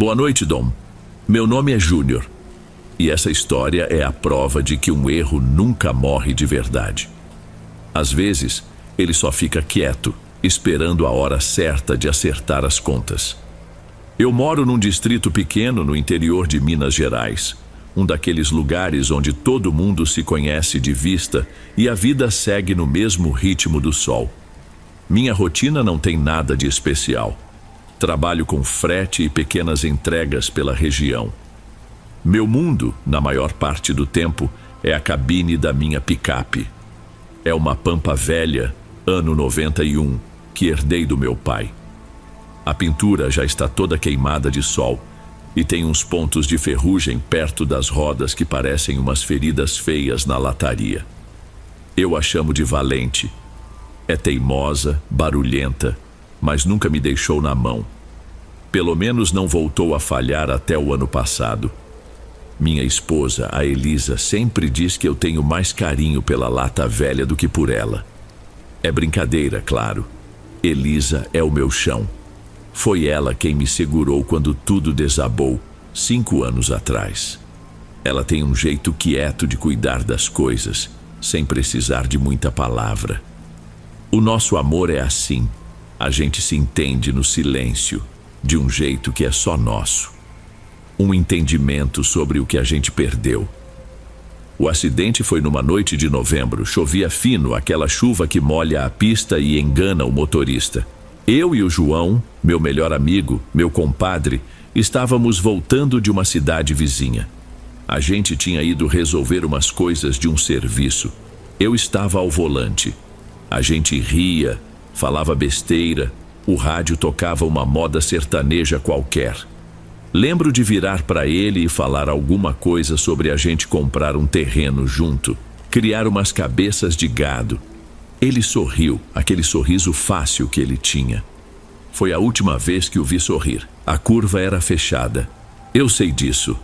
Boa noite, Dom. Meu nome é Júnior. E essa história é a prova de que um erro nunca morre de verdade. Às vezes, ele só fica quieto, esperando a hora certa de acertar as contas. Eu moro num distrito pequeno no interior de Minas Gerais, um daqueles lugares onde todo mundo se conhece de vista e a vida segue no mesmo ritmo do sol. Minha rotina não tem nada de especial. Trabalho com frete e pequenas entregas pela região. Meu mundo, na maior parte do tempo, é a cabine da minha picape. É uma Pampa velha, ano 91, que herdei do meu pai. A pintura já está toda queimada de sol e tem uns pontos de ferrugem perto das rodas que parecem umas feridas feias na lataria. Eu a chamo de Valente. É teimosa, barulhenta, mas nunca me deixou na mão. Pelo menos não voltou a falhar até o ano passado. Minha esposa, a Elisa, sempre diz que eu tenho mais carinho pela lata velha do que por ela. É brincadeira, claro. Elisa é o meu chão. Foi ela quem me segurou quando tudo desabou, 5 anos atrás. Ela tem um jeito quieto de cuidar das coisas, sem precisar de muita palavra. O nosso amor é assim. A gente se entende no silêncio, de um jeito que é só nosso. Um entendimento sobre o que a gente perdeu. O acidente foi numa noite de novembro. Chovia fino, aquela chuva que molha a pista e engana o motorista. Eu e o João, meu melhor amigo, meu compadre, estávamos voltando de uma cidade vizinha. A gente tinha ido resolver umas coisas de um serviço. Eu estava ao volante. A gente ria, falava besteira, o rádio tocava uma moda sertaneja qualquer. Lembro de virar para ele e falar alguma coisa sobre a gente comprar um terreno junto, criar umas cabeças de gado. Ele sorriu, aquele sorriso fácil que ele tinha. Foi a última vez que o vi sorrir. A curva era fechada. Eu sei disso.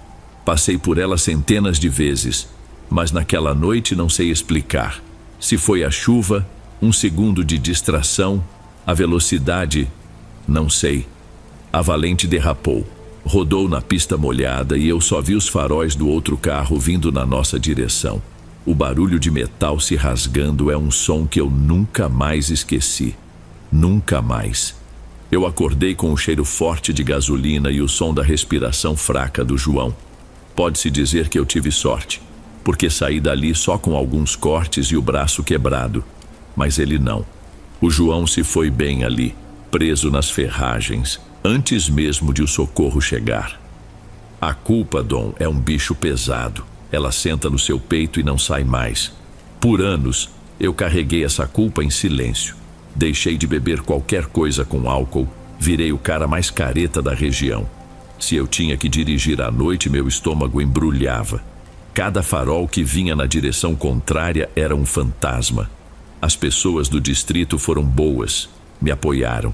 Passei por ela centenas de vezes, mas naquela noite não sei explicar. Se foi a chuva, um segundo de distração, a velocidade, não sei. A Valente derrapou. Rodou na pista molhada e eu só vi os faróis do outro carro vindo na nossa direção. O barulho de metal se rasgando é um som que eu nunca mais esqueci. Nunca mais. Eu acordei com o cheiro forte de gasolina e o som da respiração fraca do João. Pode-se dizer que eu tive sorte, porque saí dali só com alguns cortes e o braço quebrado. Mas ele não. O João se foi bem ali, preso nas ferragens, antes mesmo de o socorro chegar. A culpa, Dom, é um bicho pesado. Ela senta no seu peito e não sai mais. Por anos, eu carreguei essa culpa em silêncio. Deixei de beber qualquer coisa com álcool, virei o cara mais careta da região. Se eu tinha que dirigir à noite, meu estômago embrulhava. Cada farol que vinha na direção contrária era um fantasma. As pessoas do distrito foram boas, me apoiaram.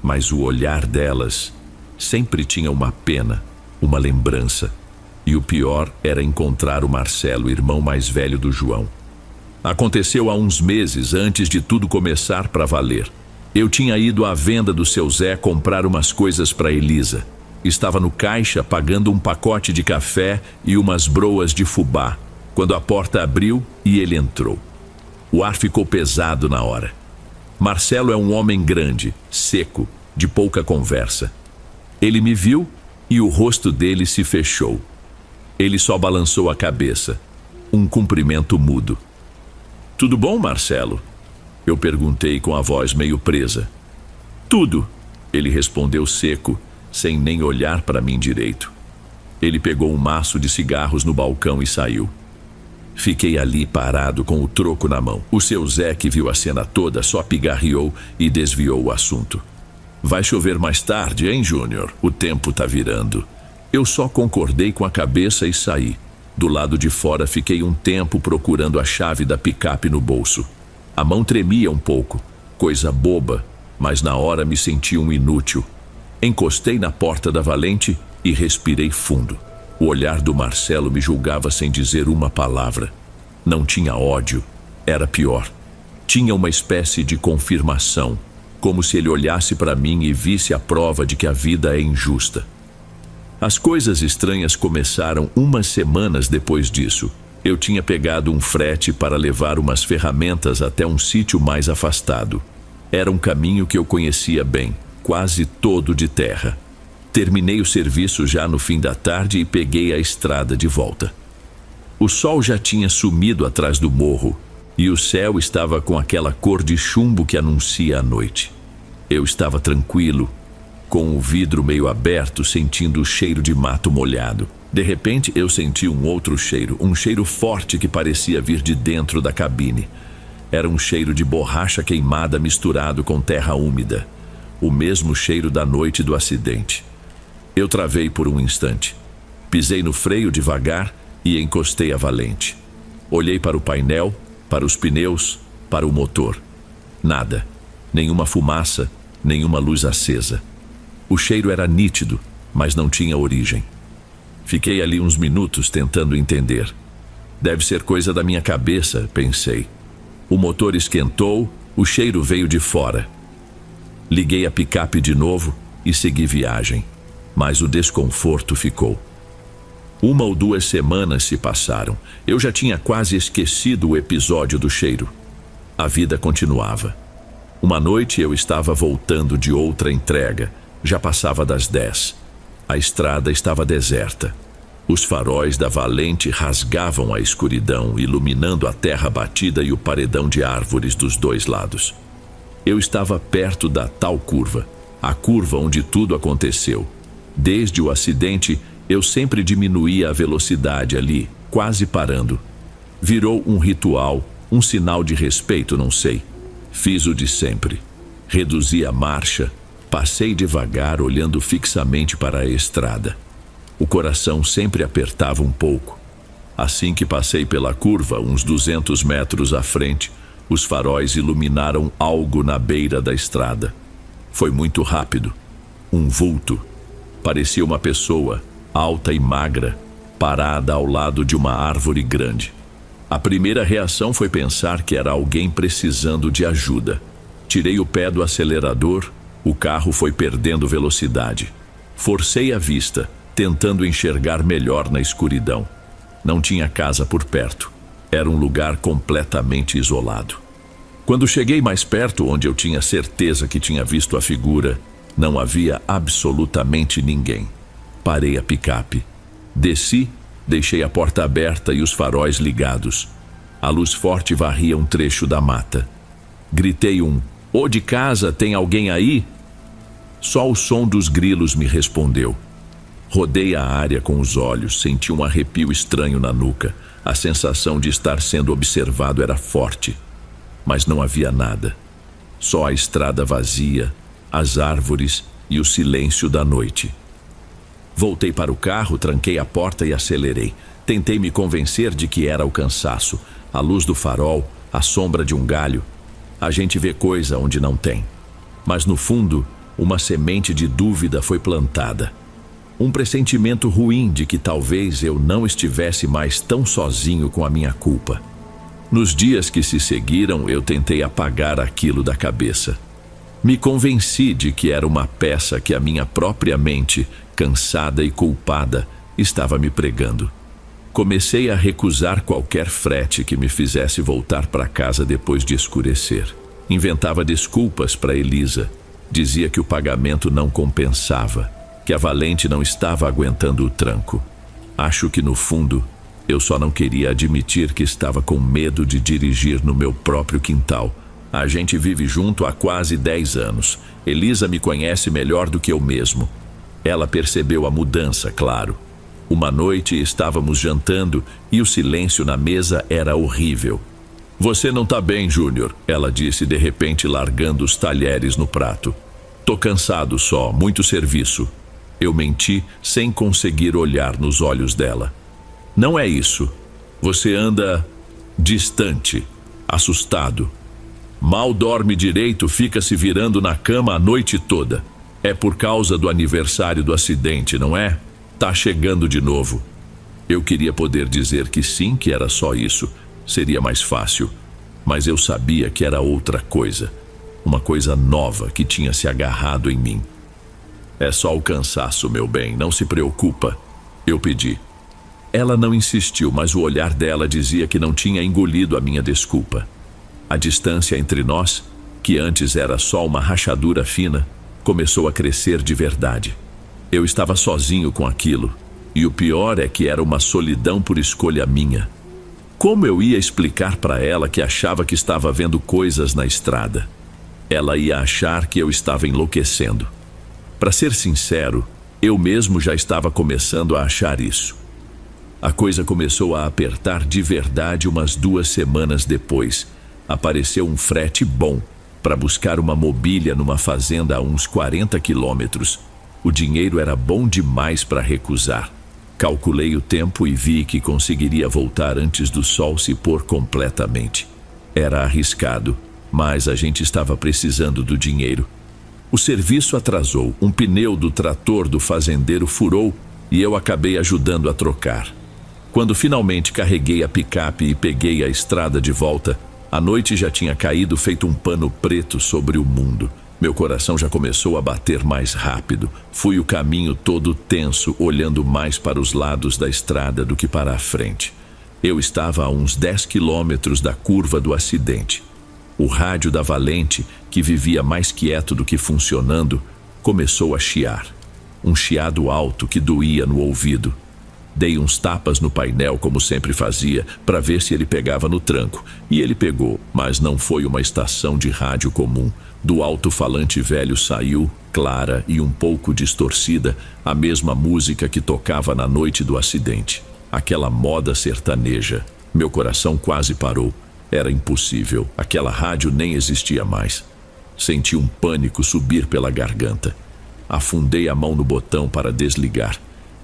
Mas o olhar delas sempre tinha uma pena, uma lembrança. E o pior era encontrar o Marcelo, irmão mais velho do João. Aconteceu há uns meses, antes de tudo começar para valer. Eu tinha ido à venda do seu Zé comprar umas coisas para Elisa. Estava no caixa pagando um pacote de café e umas broas de fubá, quando a porta abriu e ele entrou. O ar ficou pesado na hora. Marcelo é um homem grande, seco, de pouca conversa. Ele me viu e o rosto dele se fechou. Ele só balançou a cabeça. Um cumprimento mudo. Tudo bom, Marcelo? Eu perguntei com a voz meio presa. Tudo, ele respondeu seco, sem nem olhar para mim direito. Ele pegou um maço de cigarros no balcão e saiu. Fiquei ali parado com o troco na mão. O seu Zé, que viu a cena toda, só pigarreou e desviou o assunto. Vai chover mais tarde, hein, Júnior? O tempo tá virando. Eu só concordei com a cabeça e saí. Do lado de fora fiquei um tempo procurando a chave da picape no bolso. A mão tremia um pouco, coisa boba, mas na hora me senti um inútil. Encostei na porta da Valente e respirei fundo. O olhar do Marcelo me julgava sem dizer uma palavra. Não tinha ódio, era pior. Tinha uma espécie de confirmação, como se ele olhasse para mim e visse a prova de que a vida é injusta. As coisas estranhas começaram umas semanas depois disso. Eu tinha pegado um frete para levar umas ferramentas até um sítio mais afastado. Era um caminho que eu conhecia bem, quase todo de terra. Terminei o serviço já no fim da tarde e peguei a estrada de volta. O sol já tinha sumido atrás do morro e o céu estava com aquela cor de chumbo que anuncia a noite. Eu estava tranquilo, com o vidro meio aberto, sentindo o cheiro de mato molhado. De repente, eu senti um outro cheiro, um cheiro forte que parecia vir de dentro da cabine. Era um cheiro de borracha queimada misturado com terra úmida. O mesmo cheiro da noite do acidente. Eu travei por um instante. Pisei no freio devagar e encostei a valente. Olhei para o painel, para os pneus, para o motor. Nada. Nenhuma fumaça, nenhuma luz acesa. O cheiro era nítido, mas não tinha origem. Fiquei ali uns minutos tentando entender. Deve ser coisa da minha cabeça, pensei. O motor esquentou, o cheiro veio de fora. Liguei a picape de novo e segui viagem, mas o desconforto ficou. 1 ou 2 semanas se passaram. Eu já tinha quase esquecido o episódio do cheiro. A vida continuava. Uma noite eu estava voltando de outra entrega. Já passava das 10. A estrada estava deserta. Os faróis da Valente rasgavam a escuridão, iluminando a terra batida e o paredão de árvores dos dois lados. Eu estava perto da tal curva, a curva onde tudo aconteceu. Desde o acidente, eu sempre diminuía a velocidade ali, quase parando. Virou um ritual, um sinal de respeito, não sei. Fiz o de sempre. Reduzi a marcha. Passei devagar, olhando fixamente para a estrada. O coração sempre apertava um pouco. Assim que passei pela curva, uns 200 metros à frente, os faróis iluminaram algo na beira da estrada. Foi muito rápido. Um vulto. Parecia uma pessoa, alta e magra, parada ao lado de uma árvore grande. A primeira reação foi pensar que era alguém precisando de ajuda. Tirei o pé do acelerador. O carro foi perdendo velocidade. Forcei a vista, tentando enxergar melhor na escuridão. Não tinha casa por perto. Era um lugar completamente isolado. Quando cheguei mais perto, onde eu tinha certeza que tinha visto a figura, não havia absolutamente ninguém. Parei a picape. Desci, deixei a porta aberta e os faróis ligados. A luz forte varria um trecho da mata. Gritei um: "Ô de casa, tem alguém aí?" Só o som dos grilos me respondeu. Rodei a área com os olhos, senti um arrepio estranho na nuca. A sensação de estar sendo observado era forte, mas não havia nada. Só a estrada vazia, as árvores e o silêncio da noite. Voltei para o carro, tranquei a porta e acelerei. Tentei me convencer de que era o cansaço, a luz do farol, a sombra de um galho. A gente vê coisa onde não tem. Mas no fundo, uma semente de dúvida foi plantada. Um pressentimento ruim de que talvez eu não estivesse mais tão sozinho com a minha culpa. Nos dias que se seguiram, eu tentei apagar aquilo da cabeça. Me convenci de que era uma peça que a minha própria mente, cansada e culpada, estava me pregando. Comecei a recusar qualquer frete que me fizesse voltar para casa depois de escurecer. Inventava desculpas para Elisa. Dizia que o pagamento não compensava, que a Valente não estava aguentando o tranco. Acho que no fundo, eu só não queria admitir que estava com medo de dirigir no meu próprio quintal. A gente vive junto há quase 10 anos. Elisa me conhece melhor do que eu mesmo. Ela percebeu a mudança, claro. Uma noite estávamos jantando e o silêncio na mesa era horrível. "Você não tá bem, Júnior", ela disse de repente, largando os talheres no prato. "Tô cansado só, muito serviço." Eu menti sem conseguir olhar nos olhos dela. "Não é isso. Você anda distante, assustado. Mal dorme direito, fica se virando na cama a noite toda. É por causa do aniversário do acidente, não é? Tá chegando de novo." Eu queria poder dizer que sim, que era só isso. Seria mais fácil. Mas eu sabia que era outra coisa. Uma coisa nova que tinha se agarrado em mim. É só o cansaço, meu bem, não se preocupa. Eu pedi. Ela não insistiu, mas o olhar dela dizia que não tinha engolido a minha desculpa. A distância entre nós, que antes era só uma rachadura fina, começou a crescer de verdade. Eu estava sozinho com aquilo, e o pior é que era uma solidão por escolha minha. Como eu ia explicar para ela que achava que estava vendo coisas na estrada? Ela ia achar que eu estava enlouquecendo. Para ser sincero, eu mesmo já estava começando a achar isso. A coisa começou a apertar de verdade umas 2 semanas depois. Apareceu um frete bom para buscar uma mobília numa fazenda a uns 40 quilômetros. O dinheiro era bom demais para recusar. Calculei o tempo e vi que conseguiria voltar antes do sol se pôr completamente. Era arriscado, mas a gente estava precisando do dinheiro. O serviço atrasou, um pneu do trator do fazendeiro furou e eu acabei ajudando a trocar. Quando finalmente carreguei a picape e peguei a estrada de volta, a noite já tinha caído feito um pano preto sobre o mundo. Meu coração já começou a bater mais rápido. Fui o caminho todo tenso, olhando mais para os lados da estrada do que para a frente. Eu estava a uns 10 quilômetros da curva do acidente. O rádio da Valente, que vivia mais quieto do que funcionando, começou a chiar. Um chiado alto que doía no ouvido. Dei uns tapas no painel, como sempre fazia, para ver se ele pegava no tranco. E ele pegou, mas não foi uma estação de rádio comum. Do alto-falante velho saiu, clara e um pouco distorcida, a mesma música que tocava na noite do acidente. Aquela moda sertaneja. Meu coração quase parou. Era impossível. Aquela rádio nem existia mais. Senti um pânico subir pela garganta. Afundei a mão no botão para desligar.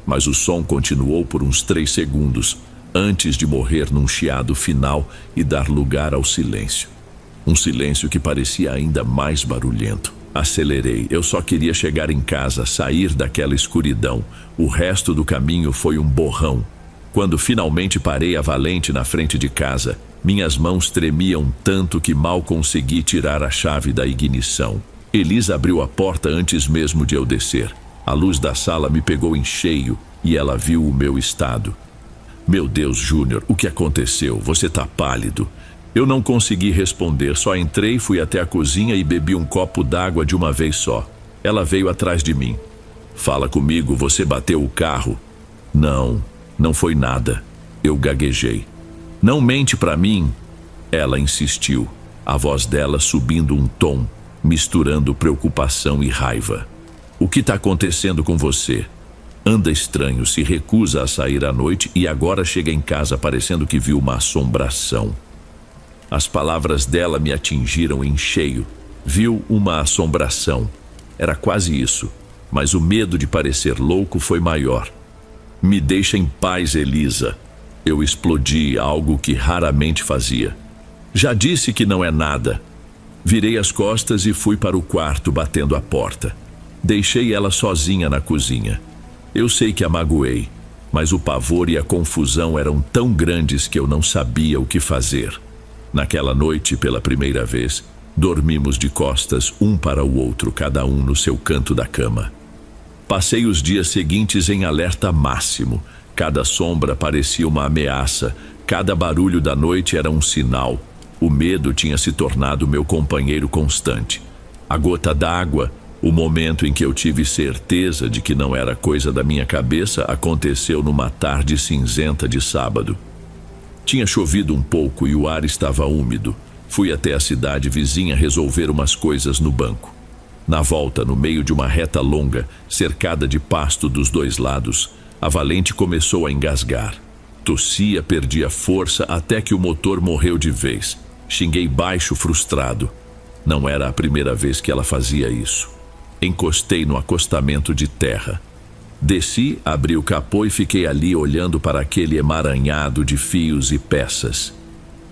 Mas o som continuou por uns 3 segundos, antes de morrer num chiado final e dar lugar ao silêncio. Um silêncio que parecia ainda mais barulhento. Acelerei, eu só queria chegar em casa, sair daquela escuridão. O resto do caminho foi um borrão. Quando finalmente parei a Valente na frente de casa, minhas mãos tremiam tanto que mal consegui tirar a chave da ignição. Elisa abriu a porta antes mesmo de eu descer. A luz da sala me pegou em cheio e ela viu o meu estado. Meu Deus, Júnior, o que aconteceu? Você tá pálido. Eu não consegui responder, só entrei, fui até a cozinha e bebi um copo d'água de uma vez só. Ela veio atrás de mim. Fala comigo, você bateu o carro? Não foi nada. Eu gaguejei. Não mente pra mim. Ela insistiu, a voz dela subindo um tom, misturando preocupação e raiva. O que está acontecendo com você? Anda estranho, se recusa a sair à noite e agora chega em casa parecendo que viu uma assombração. As palavras dela me atingiram em cheio. Viu uma assombração. Era quase isso, mas o medo de parecer louco foi maior. Me deixa em paz, Elisa. Eu explodi, algo que raramente fazia. Já disse que não é nada. Virei as costas e fui para o quarto batendo a porta. Deixei ela sozinha na cozinha. Eu sei que a magoei, mas o pavor e a confusão eram tão grandes que eu não sabia o que fazer. Naquela noite, pela primeira vez, dormimos de costas um para o outro, cada um no seu canto da cama. Passei os dias seguintes em alerta máximo. Cada sombra parecia uma ameaça, cada barulho da noite era um sinal. O medo tinha se tornado meu companheiro constante. A gota d'água, o momento em que eu tive certeza de que não era coisa da minha cabeça, aconteceu numa tarde cinzenta de sábado. Tinha chovido um pouco e o ar estava úmido. Fui até a cidade vizinha resolver umas coisas no banco. Na volta, no meio de uma reta longa, cercada de pasto dos 2 lados, a Valente começou a engasgar. Tossia, perdia força até que o motor morreu de vez. Xinguei baixo, frustrado. Não era a primeira vez que ela fazia isso. Encostei no acostamento de terra. Desci, abri o capô e fiquei ali olhando para aquele emaranhado de fios e peças.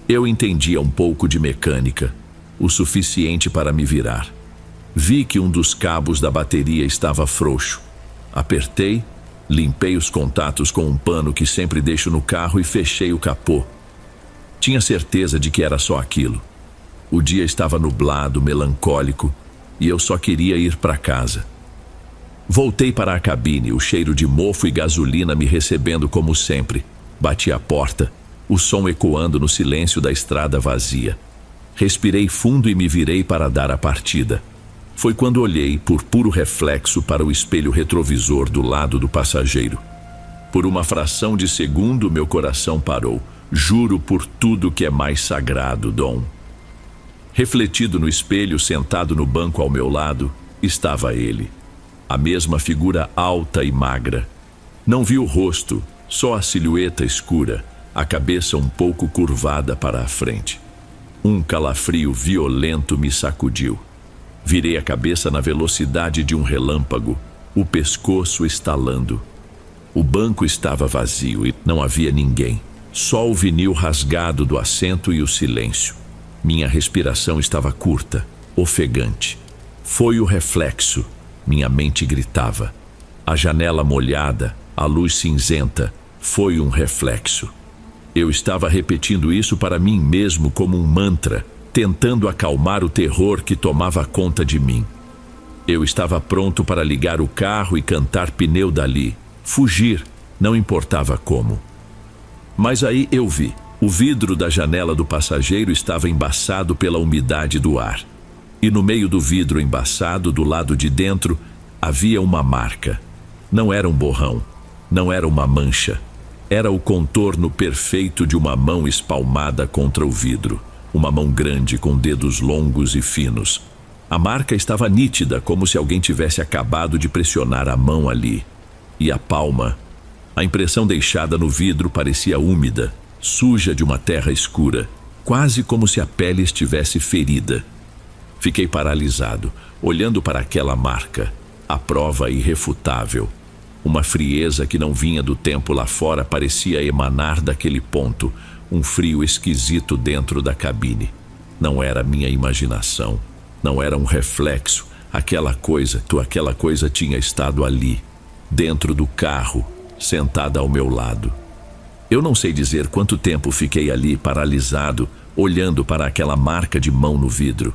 Eu entendia um pouco de mecânica, o suficiente para me virar. Vi que um dos cabos da bateria estava frouxo. Apertei, limpei os contatos com um pano que sempre deixo no carro e fechei o capô. Tinha certeza de que era só aquilo. O dia estava nublado, melancólico, e eu só queria ir para casa. Voltei para a cabine, o cheiro de mofo e gasolina me recebendo como sempre. Bati a porta, o som ecoando no silêncio da estrada vazia. Respirei fundo e me virei para dar a partida. Foi quando olhei, por puro reflexo, para o espelho retrovisor do lado do passageiro. Por uma fração de segundo, meu coração parou. Juro por tudo que é mais sagrado, Dom. Refletido no espelho, sentado no banco ao meu lado, estava ele. A mesma figura alta e magra. Não vi o rosto, só a silhueta escura, a cabeça um pouco curvada para a frente. Um calafrio violento me sacudiu. Virei a cabeça na velocidade de um relâmpago, o pescoço estalando. O banco estava vazio e não havia ninguém. Só o vinil rasgado do assento e o silêncio. Minha respiração estava curta, ofegante. Foi o reflexo. Minha mente gritava. A janela molhada, a luz cinzenta, foi um reflexo. Eu estava repetindo isso para mim mesmo como um mantra, tentando acalmar o terror que tomava conta de mim. Eu estava pronto para ligar o carro e cantar pneu dali, fugir, não importava como. Mas aí eu vi. O vidro da janela do passageiro estava embaçado pela umidade do ar. E no meio do vidro embaçado, do lado de dentro, havia uma marca. Não era um borrão, não era uma mancha. Era o contorno perfeito de uma mão espalmada contra o vidro. Uma mão grande com dedos longos e finos. A marca estava nítida, como se alguém tivesse acabado de pressionar a mão ali. E a palma. A impressão deixada no vidro parecia úmida, suja de uma terra escura, quase como se a pele estivesse ferida. Fiquei paralisado, olhando para aquela marca, a prova irrefutável. Uma frieza que não vinha do tempo lá fora parecia emanar daquele ponto, um frio esquisito dentro da cabine. Não era minha imaginação, não era um reflexo, aquela coisa tinha estado ali, dentro do carro, sentada ao meu lado. Eu não sei dizer quanto tempo fiquei ali paralisado, olhando para aquela marca de mão no vidro.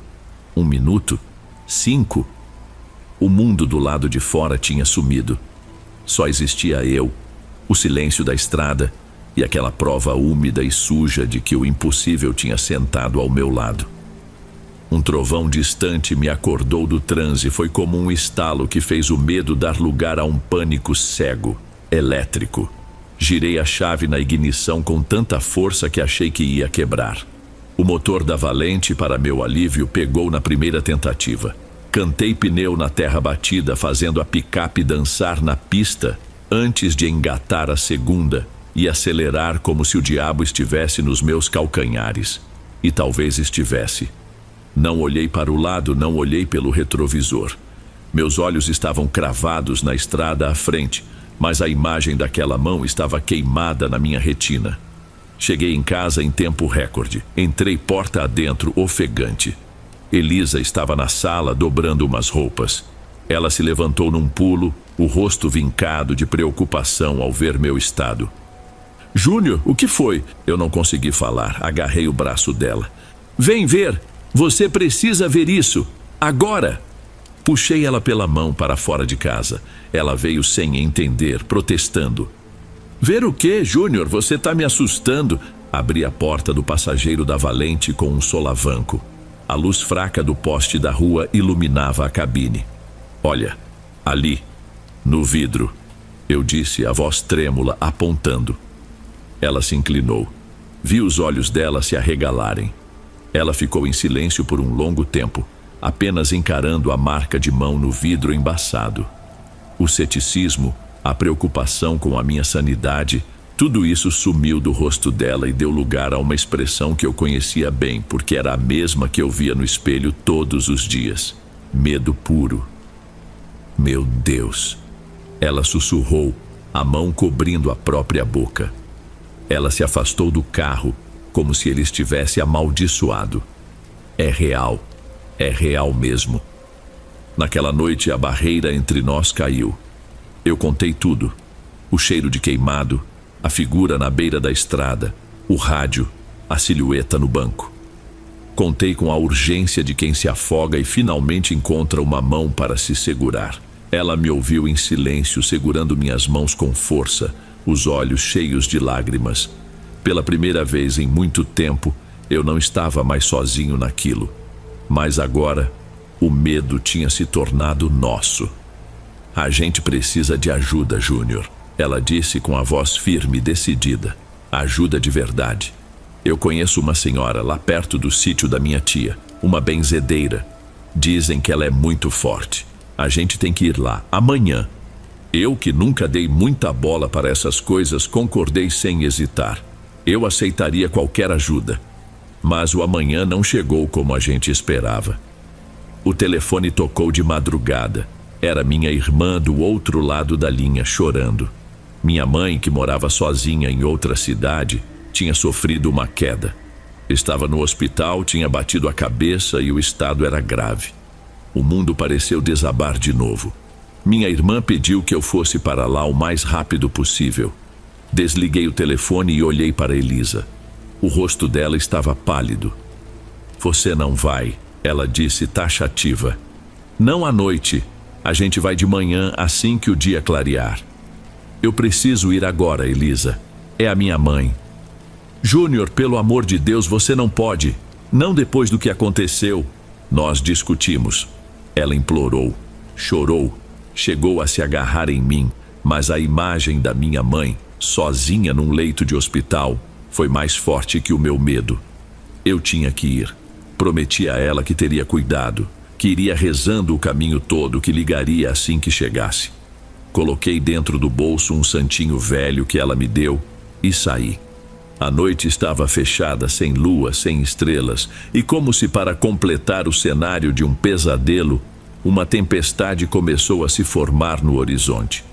1 minuto? 5? O mundo do lado de fora tinha sumido. Só existia eu, o silêncio da estrada e aquela prova úmida e suja de que o impossível tinha sentado ao meu lado. Um trovão distante me acordou do transe. Foi como um estalo que fez o medo dar lugar a um pânico cego, elétrico. Girei a chave na ignição com tanta força que achei que ia quebrar. O motor da Valente, para meu alívio, pegou na primeira tentativa. Cantei pneu na terra batida, fazendo a picape dançar na pista antes de engatar a segunda e acelerar como se o diabo estivesse nos meus calcanhares. E talvez estivesse. Não olhei para o lado, não olhei pelo retrovisor. Meus olhos estavam cravados na estrada à frente, mas a imagem daquela mão estava queimada na minha retina. Cheguei em casa em tempo recorde. Entrei porta adentro, ofegante. Elisa estava na sala dobrando umas roupas. Ela se levantou num pulo, o rosto vincado de preocupação ao ver meu estado. Júnior, o que foi? Eu não consegui falar, agarrei o braço dela. Vem ver! Você precisa ver isso! Agora! Puxei ela pela mão para fora de casa. Ela veio sem entender, protestando. Ver o quê, Júnior? Você está me assustando. Abri a porta do passageiro da Valente com um solavanco. A luz fraca do poste da rua iluminava a cabine. Olha, ali, no vidro, eu disse, a voz trêmula, apontando. Ela se inclinou. Vi os olhos dela se arregalarem. Ela ficou em silêncio por um longo tempo, apenas encarando a marca de mão no vidro embaçado. O ceticismo, a preocupação com a minha sanidade, tudo isso sumiu do rosto dela e deu lugar a uma expressão que eu conhecia bem, porque era a mesma que eu via no espelho todos os dias. Medo puro. Meu Deus! Ela sussurrou, a mão cobrindo a própria boca. Ela se afastou do carro, como se ele estivesse amaldiçoado. É real mesmo. Naquela noite a barreira entre nós caiu. Eu contei tudo. O cheiro de queimado, a figura na beira da estrada, o rádio, a silhueta no banco. Contei com a urgência de quem se afoga e finalmente encontra uma mão para se segurar. Ela me ouviu em silêncio, segurando minhas mãos com força, os olhos cheios de lágrimas. Pela primeira vez em muito tempo, eu não estava mais sozinho naquilo. Mas agora, o medo tinha se tornado nosso. A gente precisa de ajuda, Júnior, ela disse com a voz firme e decidida. Ajuda de verdade. Eu conheço uma senhora lá perto do sítio da minha tia, uma benzedeira. Dizem que ela é muito forte. A gente tem que ir lá, amanhã. Eu, que nunca dei muita bola para essas coisas, concordei sem hesitar. Eu aceitaria qualquer ajuda. Mas o amanhã não chegou como a gente esperava. O telefone tocou de madrugada. Era minha irmã do outro lado da linha, chorando. Minha mãe, que morava sozinha em outra cidade, tinha sofrido uma queda. Estava no hospital, tinha batido a cabeça e o estado era grave. O mundo pareceu desabar de novo. Minha irmã pediu que eu fosse para lá o mais rápido possível. Desliguei o telefone e olhei para Elisa. O rosto dela estava pálido. Você não vai, ela disse taxativa. Não à noite. A gente vai de manhã assim que o dia clarear. Eu preciso ir agora, Elisa. É a minha mãe. Júnior, pelo amor de Deus, você não pode. Não depois do que aconteceu. Nós discutimos. Ela implorou, chorou, chegou a se agarrar em mim, mas a imagem da minha mãe, sozinha num leito de hospital, foi mais forte que o meu medo. Eu tinha que ir. Prometi a ela que teria cuidado, que iria rezando o caminho todo, que ligaria assim que chegasse. Coloquei dentro do bolso um santinho velho que ela me deu e saí. A noite estava fechada, sem lua, sem estrelas, e como se para completar o cenário de um pesadelo, uma tempestade começou a se formar no horizonte.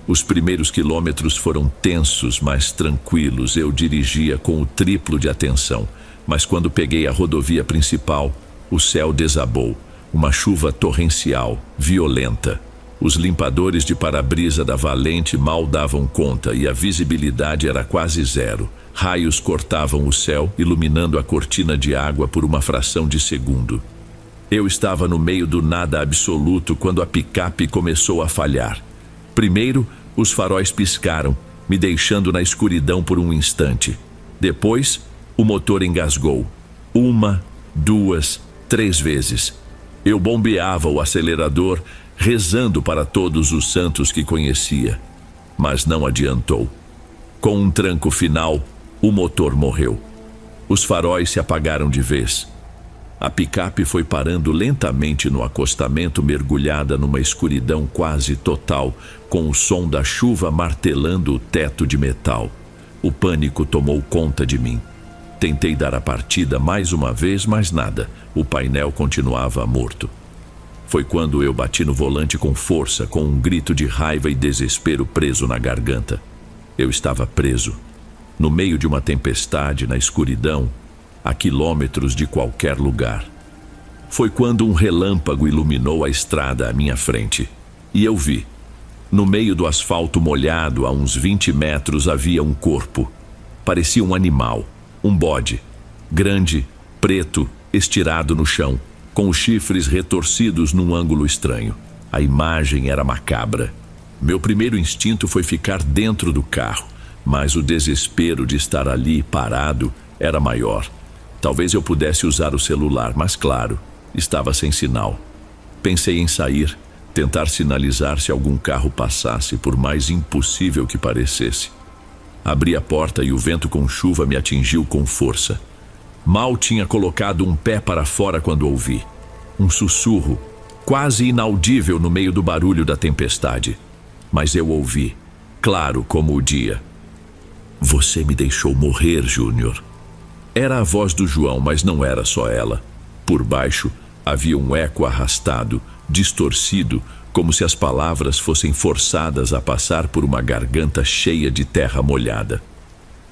Os primeiros quilômetros foram tensos, mas tranquilos. Eu dirigia com o triplo de atenção, mas quando peguei a rodovia principal, o céu desabou. Uma chuva torrencial, violenta. Os limpadores de para-brisa da Valente mal davam conta e a visibilidade era quase zero. Raios cortavam o céu, iluminando a cortina de água por uma fração de segundo. Eu estava no meio do nada absoluto quando a picape começou a falhar. Primeiro, os faróis piscaram, me deixando na escuridão por um instante. Depois, o motor engasgou. 1, 2, 3 vezes. Eu bombeava o acelerador, rezando para todos os santos que conhecia. Mas não adiantou. Com um tranco final, o motor morreu. Os faróis se apagaram de vez. A picape foi parando lentamente no acostamento, mergulhada numa escuridão quase total, com o som da chuva martelando o teto de metal. O pânico tomou conta de mim. Tentei dar a partida mais uma vez, mas nada. O painel continuava morto. Foi quando eu bati no volante com força, com um grito de raiva e desespero preso na garganta. Eu estava preso, no meio de uma tempestade, na escuridão, a quilômetros de qualquer lugar. Foi quando um relâmpago iluminou a estrada à minha frente. E eu vi. No meio do asfalto molhado, a uns 20 metros, havia um corpo. Parecia um animal, um bode. Grande, preto, estirado no chão, com os chifres retorcidos num ângulo estranho. A imagem era macabra. Meu primeiro instinto foi ficar dentro do carro, mas o desespero de estar ali parado era maior. Talvez eu pudesse usar o celular, mas claro, estava sem sinal. Pensei em sair, tentar sinalizar se algum carro passasse, por mais impossível que parecesse. Abri a porta e o vento com chuva me atingiu com força. Mal tinha colocado um pé para fora quando ouvi um sussurro, quase inaudível no meio do barulho da tempestade. Mas eu ouvi, claro como o dia. Você me deixou morrer, Júnior. Era a voz do João, mas não era só ela. Por baixo havia um eco arrastado, distorcido, como se as palavras fossem forçadas a passar por uma garganta cheia de terra molhada.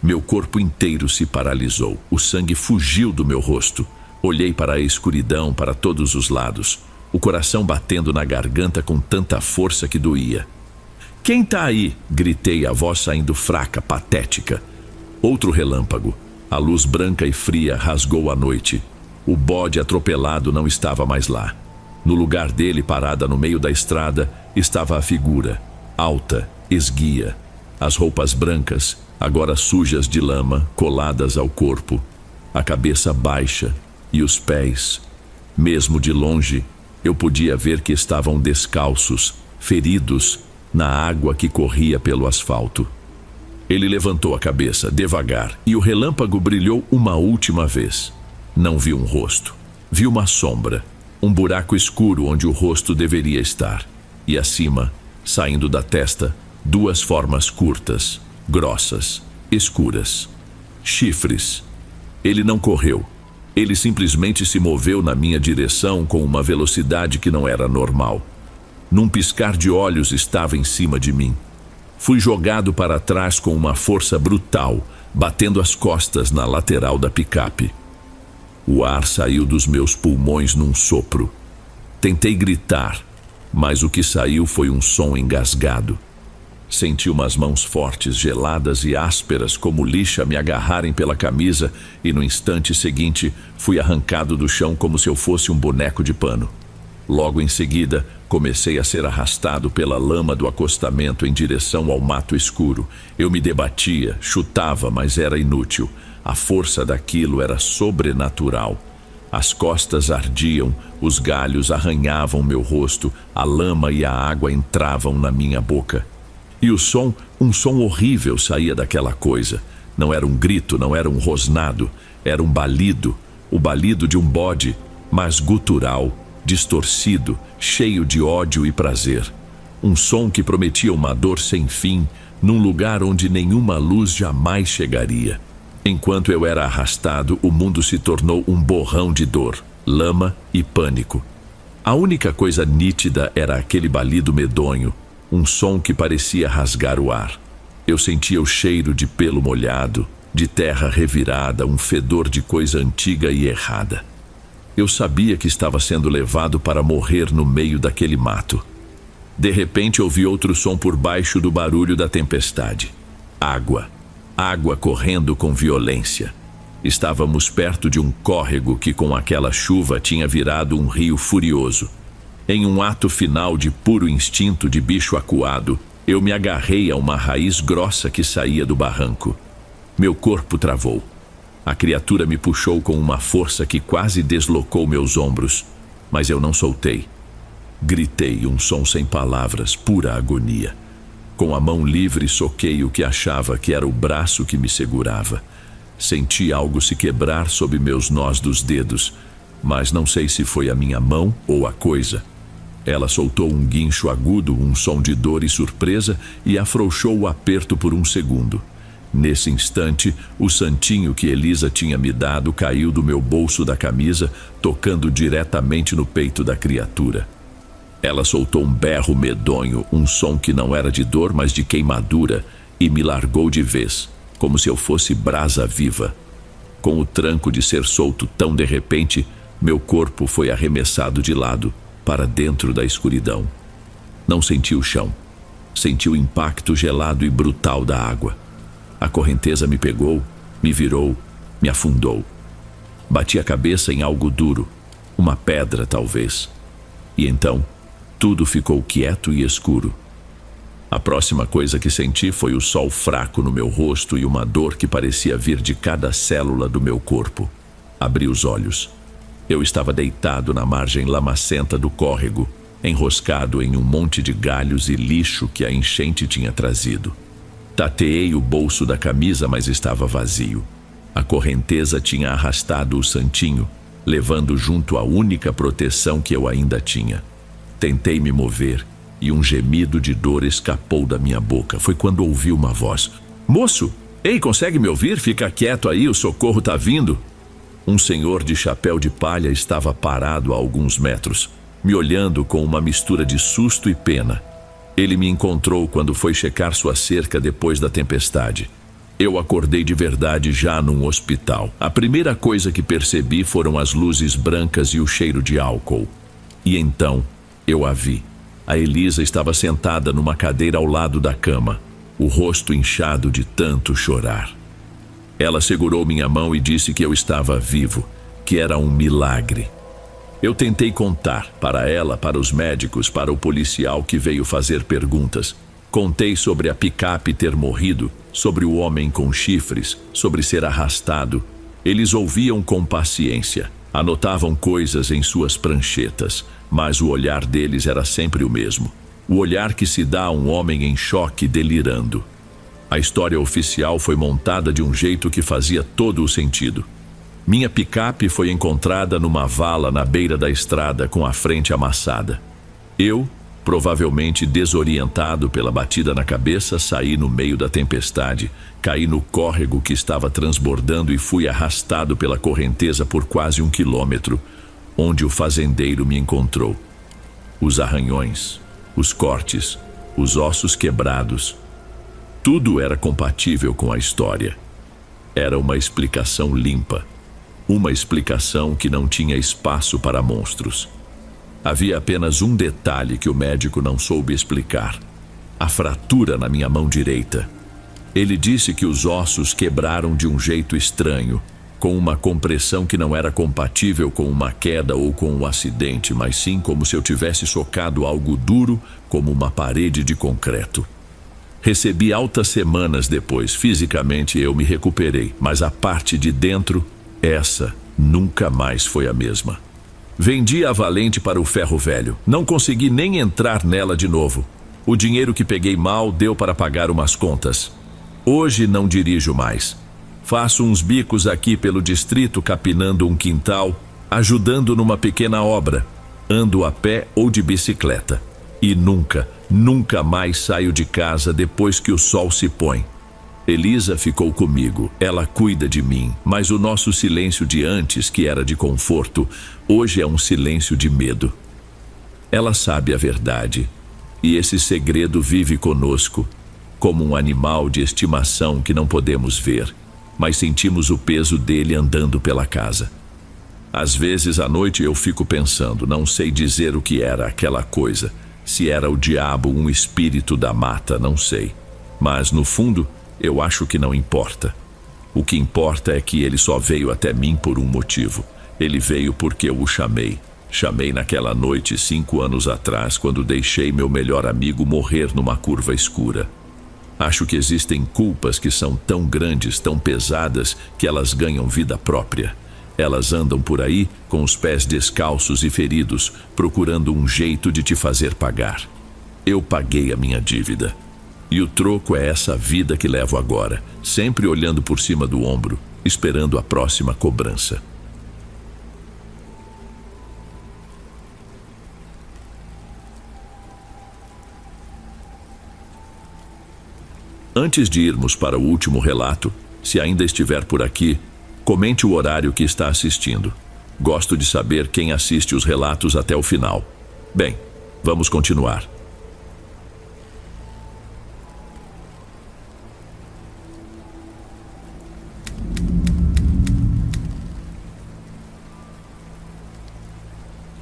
Meu corpo inteiro se paralisou. O sangue fugiu do meu rosto. Olhei para a escuridão, para todos os lados, o coração batendo na garganta com tanta força que doía. Quem tá aí? Gritei, a voz saindo fraca, patética. Outro relâmpago. A luz branca e fria rasgou a noite. O bode atropelado não estava mais lá. No lugar dele, parada no meio da estrada, estava a figura, alta, esguia, as roupas brancas, agora sujas de lama, coladas ao corpo, a cabeça baixa e os pés. Mesmo de longe, eu podia ver que estavam descalços, feridos, na água que corria pelo asfalto. Ele levantou a cabeça, devagar, e o relâmpago brilhou uma última vez. Não vi um rosto. Vi uma sombra, um buraco escuro onde o rosto deveria estar. E acima, saindo da testa, duas formas curtas, grossas, escuras. Chifres. Ele não correu. Ele simplesmente se moveu na minha direção com uma velocidade que não era normal. Num piscar de olhos estava em cima de mim. Fui jogado para trás com uma força brutal, batendo as costas na lateral da picape. O ar saiu dos meus pulmões num sopro. Tentei gritar, mas o que saiu foi um som engasgado. Senti umas mãos fortes, geladas e ásperas como lixa me agarrarem pela camisa e no instante seguinte fui arrancado do chão como se eu fosse um boneco de pano. Logo em seguida, comecei a ser arrastado pela lama do acostamento em direção ao mato escuro. Eu me debatia, chutava, mas era inútil. A força daquilo era sobrenatural. As costas ardiam, os galhos arranhavam meu rosto, a lama e a água entravam na minha boca. E o som, um som horrível saía daquela coisa. Não era um grito, não era um rosnado, era um balido, o balido de um bode, mas gutural, distorcido, cheio de ódio e prazer. Um som que prometia uma dor sem fim, num lugar onde nenhuma luz jamais chegaria. Enquanto eu era arrastado, o mundo se tornou um borrão de dor, lama e pânico. A única coisa nítida era aquele balido medonho, um som que parecia rasgar o ar. Eu sentia o cheiro de pelo molhado, de terra revirada, um fedor de coisa antiga e errada. Eu sabia que estava sendo levado para morrer no meio daquele mato. De repente ouvi outro som por baixo do barulho da tempestade. Água. Água correndo com violência. Estávamos perto de um córrego que com aquela chuva tinha virado um rio furioso. Em um ato final de puro instinto de bicho acuado, eu me agarrei a uma raiz grossa que saía do barranco. Meu corpo travou. A criatura me puxou com uma força que quase deslocou meus ombros, mas eu não soltei. Gritei, um som sem palavras, pura agonia. Com a mão livre soquei o que achava que era o braço que me segurava. Senti algo se quebrar sob meus nós dos dedos, mas não sei se foi a minha mão ou a coisa. Ela soltou um guincho agudo, um som de dor e surpresa, e afrouxou o aperto por um segundo. Nesse instante, o santinho que Elisa tinha me dado caiu do meu bolso da camisa, tocando diretamente no peito da criatura. Ela soltou um berro medonho, um som que não era de dor, mas de queimadura, e me largou de vez, como se eu fosse brasa viva. Com o tranco de ser solto tão de repente, meu corpo foi arremessado de lado, para dentro da escuridão. Não senti o chão. Senti o impacto gelado e brutal da água. A correnteza me pegou, me virou, me afundou. Bati a cabeça em algo duro, uma pedra talvez. E então, tudo ficou quieto e escuro. A próxima coisa que senti foi o sol fraco no meu rosto e uma dor que parecia vir de cada célula do meu corpo. Abri os olhos. Eu estava deitado na margem lamacenta do córrego, enroscado em um monte de galhos e lixo que a enchente tinha trazido. Tateei o bolso da camisa, mas estava vazio. A correnteza tinha arrastado o santinho, levando junto a única proteção que eu ainda tinha. Tentei me mover e um gemido de dor escapou da minha boca. Foi quando ouvi uma voz. Moço, ei, consegue me ouvir? Fica quieto aí, o socorro tá vindo. Um senhor de chapéu de palha estava parado a alguns metros, me olhando com uma mistura de susto e pena. Ele me encontrou quando foi checar sua cerca depois da tempestade. Eu acordei de verdade já num hospital. A primeira coisa que percebi foram as luzes brancas e o cheiro de álcool. E então, eu a vi. A Elisa estava sentada numa cadeira ao lado da cama, o rosto inchado de tanto chorar. Ela segurou minha mão e disse que eu estava vivo, que era um milagre. Eu tentei contar para ela, para os médicos, para o policial que veio fazer perguntas. Contei sobre a picape ter morrido, sobre o homem com chifres, sobre ser arrastado. Eles ouviam com paciência, anotavam coisas em suas pranchetas, mas o olhar deles era sempre o mesmo. O olhar que se dá a um homem em choque, delirando. A história oficial foi montada de um jeito que fazia todo o sentido. Minha picape foi encontrada numa vala na beira da estrada com a frente amassada. Eu, provavelmente desorientado pela batida na cabeça, saí no meio da tempestade, caí no córrego que estava transbordando e fui arrastado pela correnteza por quase 1 quilômetro, onde o fazendeiro me encontrou. Os arranhões, os cortes, os ossos quebrados, tudo era compatível com a história. Era uma explicação limpa. Uma explicação que não tinha espaço para monstros. Havia apenas um detalhe que o médico não soube explicar: a fratura na minha mão direita. Ele disse que os ossos quebraram de um jeito estranho, com uma compressão que não era compatível com uma queda ou com um acidente, mas sim como se eu tivesse socado algo duro, como uma parede de concreto. Recebi altas semanas depois. Fisicamente eu me recuperei, mas a parte de dentro, essa nunca mais foi a mesma. Vendi a Valente para o ferro velho. Não consegui nem entrar nela de novo. O dinheiro que peguei mal deu para pagar umas contas. Hoje não dirijo mais. Faço uns bicos aqui pelo distrito, capinando um quintal, ajudando numa pequena obra. Ando a pé ou de bicicleta. E nunca mais saio de casa depois que o sol se põe. Elisa ficou comigo, ela cuida de mim, mas o nosso silêncio de antes, que era de conforto, hoje é um silêncio de medo. Ela sabe a verdade, e esse segredo vive conosco, como um animal de estimação que não podemos ver, mas sentimos o peso dele andando pela casa. Às vezes à noite eu fico pensando, não sei dizer o que era aquela coisa, se era o diabo, um espírito da mata, não sei. Mas no fundo, eu acho que não importa. O que importa é que ele só veio até mim por um motivo. Ele veio porque eu o chamei. Chamei naquela noite 5 anos atrás, quando deixei meu melhor amigo morrer numa curva escura. Acho que existem culpas que são tão grandes, tão pesadas, que elas ganham vida própria. Elas andam por aí com os pés descalços e feridos, procurando um jeito de te fazer pagar. Eu paguei a minha dívida. E o troco é essa vida que levo agora, sempre olhando por cima do ombro, esperando a próxima cobrança. Antes de irmos para o último relato, se ainda estiver por aqui, comente o horário que está assistindo. Gosto de saber quem assiste os relatos até o final. Bem, vamos continuar.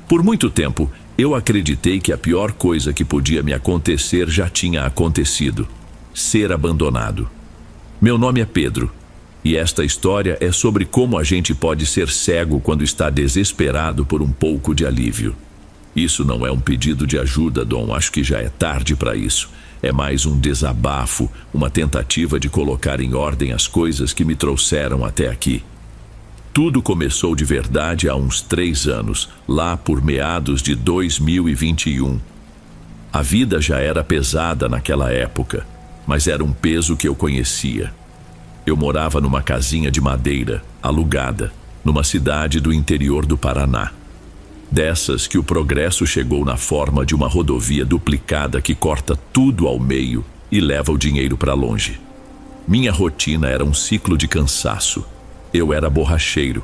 Por muito tempo, eu acreditei que a pior coisa que podia me acontecer já tinha acontecido: ser abandonado. Meu nome é Pedro, e esta história é sobre como a gente pode ser cego quando está desesperado por um pouco de alívio. Isso não é um pedido de ajuda, Dom, acho que já é tarde para isso. É mais um desabafo, uma tentativa de colocar em ordem as coisas que me trouxeram até aqui. Tudo começou de verdade há uns 3 anos, lá por meados de 2021. A vida já era pesada naquela época, mas era um peso que eu conhecia. Eu morava numa casinha de madeira, alugada, numa cidade do interior do Paraná. Dessas que o progresso chegou na forma de uma rodovia duplicada que corta tudo ao meio e leva o dinheiro para longe. Minha rotina era um ciclo de cansaço. Eu era borracheiro.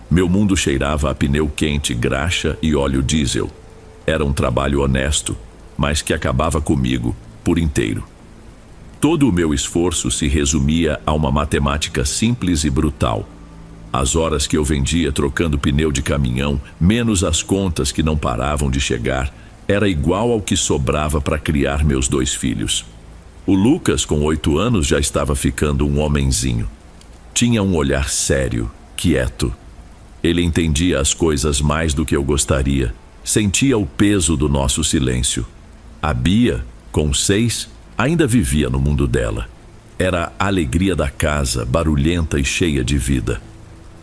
Meu mundo cheirava a pneu quente, graxa e óleo diesel. Era um trabalho honesto, mas que acabava comigo por inteiro. Todo o meu esforço se resumia a uma matemática simples e brutal. As horas que eu vendia trocando pneu de caminhão, menos as contas que não paravam de chegar, era igual ao que sobrava para criar meus 2 filhos. O Lucas, com 8 anos, já estava ficando um homenzinho. Tinha um olhar sério, quieto. Ele entendia as coisas mais do que eu gostaria. Sentia o peso do nosso silêncio. A Bia, com 6, ainda vivia no mundo dela. Era a alegria da casa, barulhenta e cheia de vida.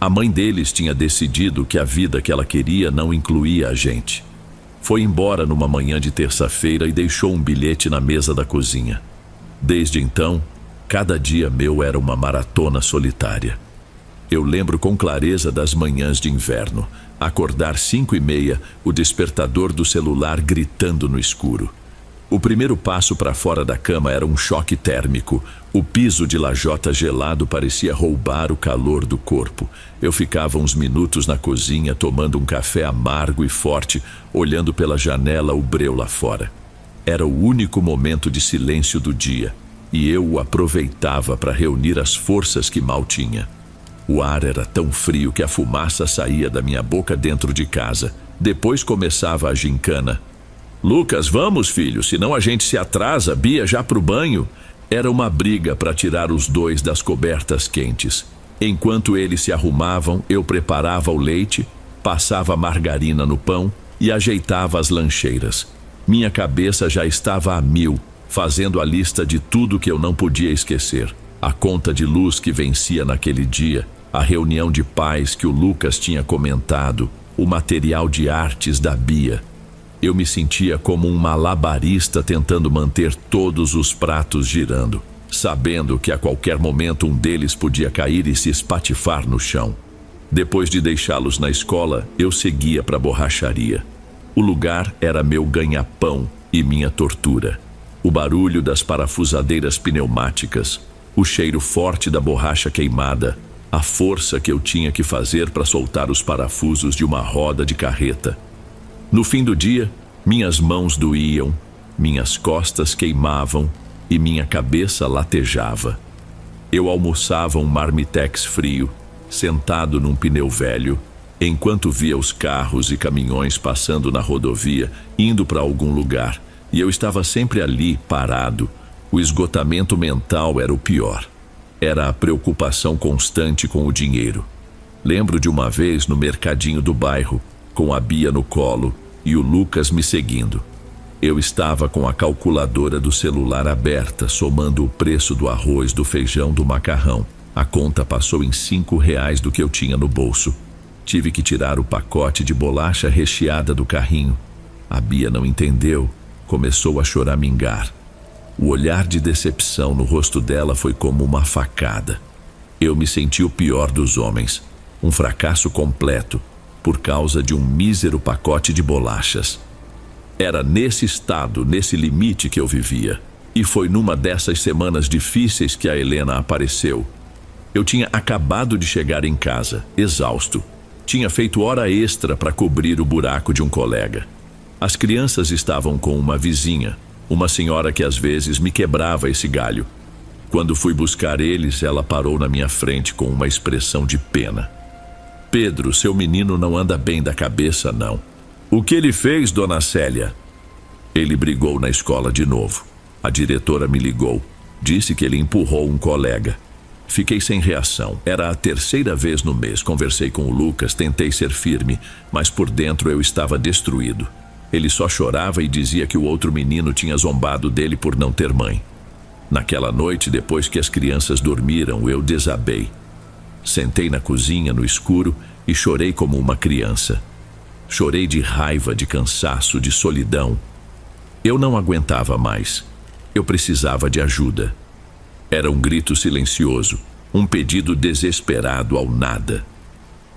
A mãe deles tinha decidido que a vida que ela queria não incluía a gente. Foi embora numa manhã de terça-feira e deixou um bilhete na mesa da cozinha. Desde então, cada dia meu era uma maratona solitária. Eu lembro com clareza das manhãs de inverno, acordar 5h30, o despertador do celular gritando no escuro. O primeiro passo para fora da cama era um choque térmico. O piso de lajota gelado parecia roubar o calor do corpo. Eu ficava uns minutos na cozinha tomando um café amargo e forte, olhando pela janela o breu lá fora. Era o único momento de silêncio do dia, e eu o aproveitava para reunir as forças que mal tinha. O ar era tão frio que a fumaça saía da minha boca dentro de casa. Depois começava a gincana. Lucas, vamos, filho, senão a gente se atrasa. Bia, já pro banho. Era uma briga para tirar os dois das cobertas quentes. Enquanto eles se arrumavam, eu preparava o leite, passava margarina no pão e ajeitava as lancheiras. Minha cabeça já estava a 1000, fazendo a lista de tudo que eu não podia esquecer. A conta de luz que vencia naquele dia, a reunião de pais que o Lucas tinha comentado, o material de artes da Bia. Eu me sentia como um malabarista tentando manter todos os pratos girando, sabendo que a qualquer momento um deles podia cair e se espatifar no chão. Depois de deixá-los na escola, eu seguia para a borracharia. O lugar era meu ganha-pão e minha tortura. O barulho das parafusadeiras pneumáticas, o cheiro forte da borracha queimada, a força que eu tinha que fazer para soltar os parafusos de uma roda de carreta. No fim do dia, minhas mãos doíam, minhas costas queimavam e minha cabeça latejava. Eu almoçava um marmitex frio, sentado num pneu velho, enquanto via os carros e caminhões passando na rodovia, indo para algum lugar, e eu estava sempre ali, parado. O esgotamento mental era o pior. Era a preocupação constante com o dinheiro. Lembro de uma vez no mercadinho do bairro, com a Bia no colo e o Lucas me seguindo. Eu estava com a calculadora do celular aberta, somando o preço do arroz, do feijão, do macarrão. A conta passou em R$5 do que eu tinha no bolso. Tive que tirar o pacote de bolacha recheada do carrinho. A Bia não entendeu, começou a choramingar. O olhar de decepção no rosto dela foi como uma facada. Eu me senti o pior dos homens, um fracasso completo, por causa de um mísero pacote de bolachas. Era nesse estado, nesse limite que eu vivia. E foi numa dessas semanas difíceis que a Helena apareceu. Eu tinha acabado de chegar em casa, exausto. Tinha feito hora extra para cobrir o buraco de um colega. As crianças estavam com uma vizinha, uma senhora que às vezes me quebrava esse galho. Quando fui buscar eles, ela parou na minha frente com uma expressão de pena. Pedro, seu menino não anda bem da cabeça, não. O que ele fez, dona Célia? Ele brigou na escola de novo. A diretora me ligou. Disse que ele empurrou um colega. Fiquei sem reação. Era a terceira vez no mês. Conversei com o Lucas, tentei ser firme, mas por dentro eu estava destruído. Ele só chorava e dizia que o outro menino tinha zombado dele por não ter mãe. Naquela noite, depois que as crianças dormiram, eu desabei. Sentei na cozinha, no escuro, e chorei como uma criança. Chorei de raiva, de cansaço, de solidão. Eu não aguentava mais. Eu precisava de ajuda. Era um grito silencioso, um pedido desesperado ao nada.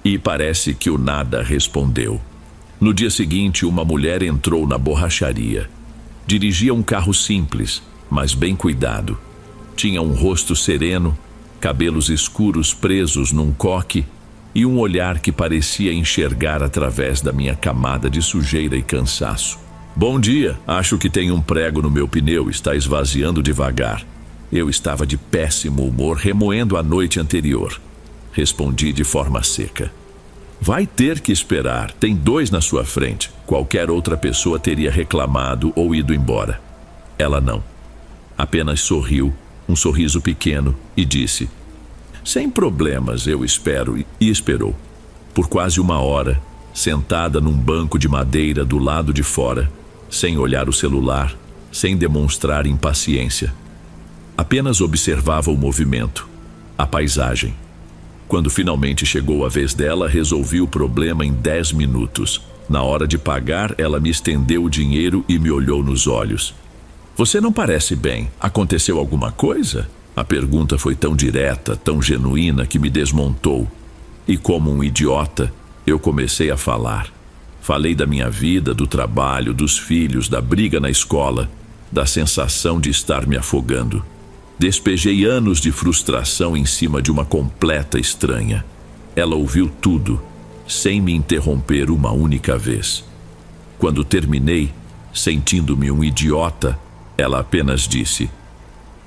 E parece que o nada respondeu. No dia seguinte, uma mulher entrou na borracharia. Dirigia um carro simples, mas bem cuidado. Tinha um rosto sereno, cabelos escuros presos num coque e um olhar que parecia enxergar através da minha camada de sujeira e cansaço. Bom dia, acho que tem um prego no meu pneu, está esvaziando devagar. Eu estava de péssimo humor, remoendo a noite anterior. Respondi de forma seca. Vai ter que esperar, tem 2 na sua frente. Qualquer outra pessoa teria reclamado ou ido embora. Ela não. Apenas sorriu, um sorriso pequeno, e disse: sem problemas, eu espero, e esperou. Por quase 1 hora, sentada num banco de madeira do lado de fora, sem olhar o celular, sem demonstrar impaciência. Apenas observava o movimento, a paisagem. Quando finalmente chegou a vez dela, resolvi o problema em 10 minutos. Na hora de pagar, ela me estendeu o dinheiro e me olhou nos olhos. Você não parece bem. Aconteceu alguma coisa? A pergunta foi tão direta, tão genuína que me desmontou. E como um idiota, eu comecei a falar. Falei da minha vida, do trabalho, dos filhos, da briga na escola, da sensação de estar me afogando. Despejei anos de frustração em cima de uma completa estranha. Ela ouviu tudo, sem me interromper uma única vez. Quando terminei, sentindo-me um idiota, ela apenas disse: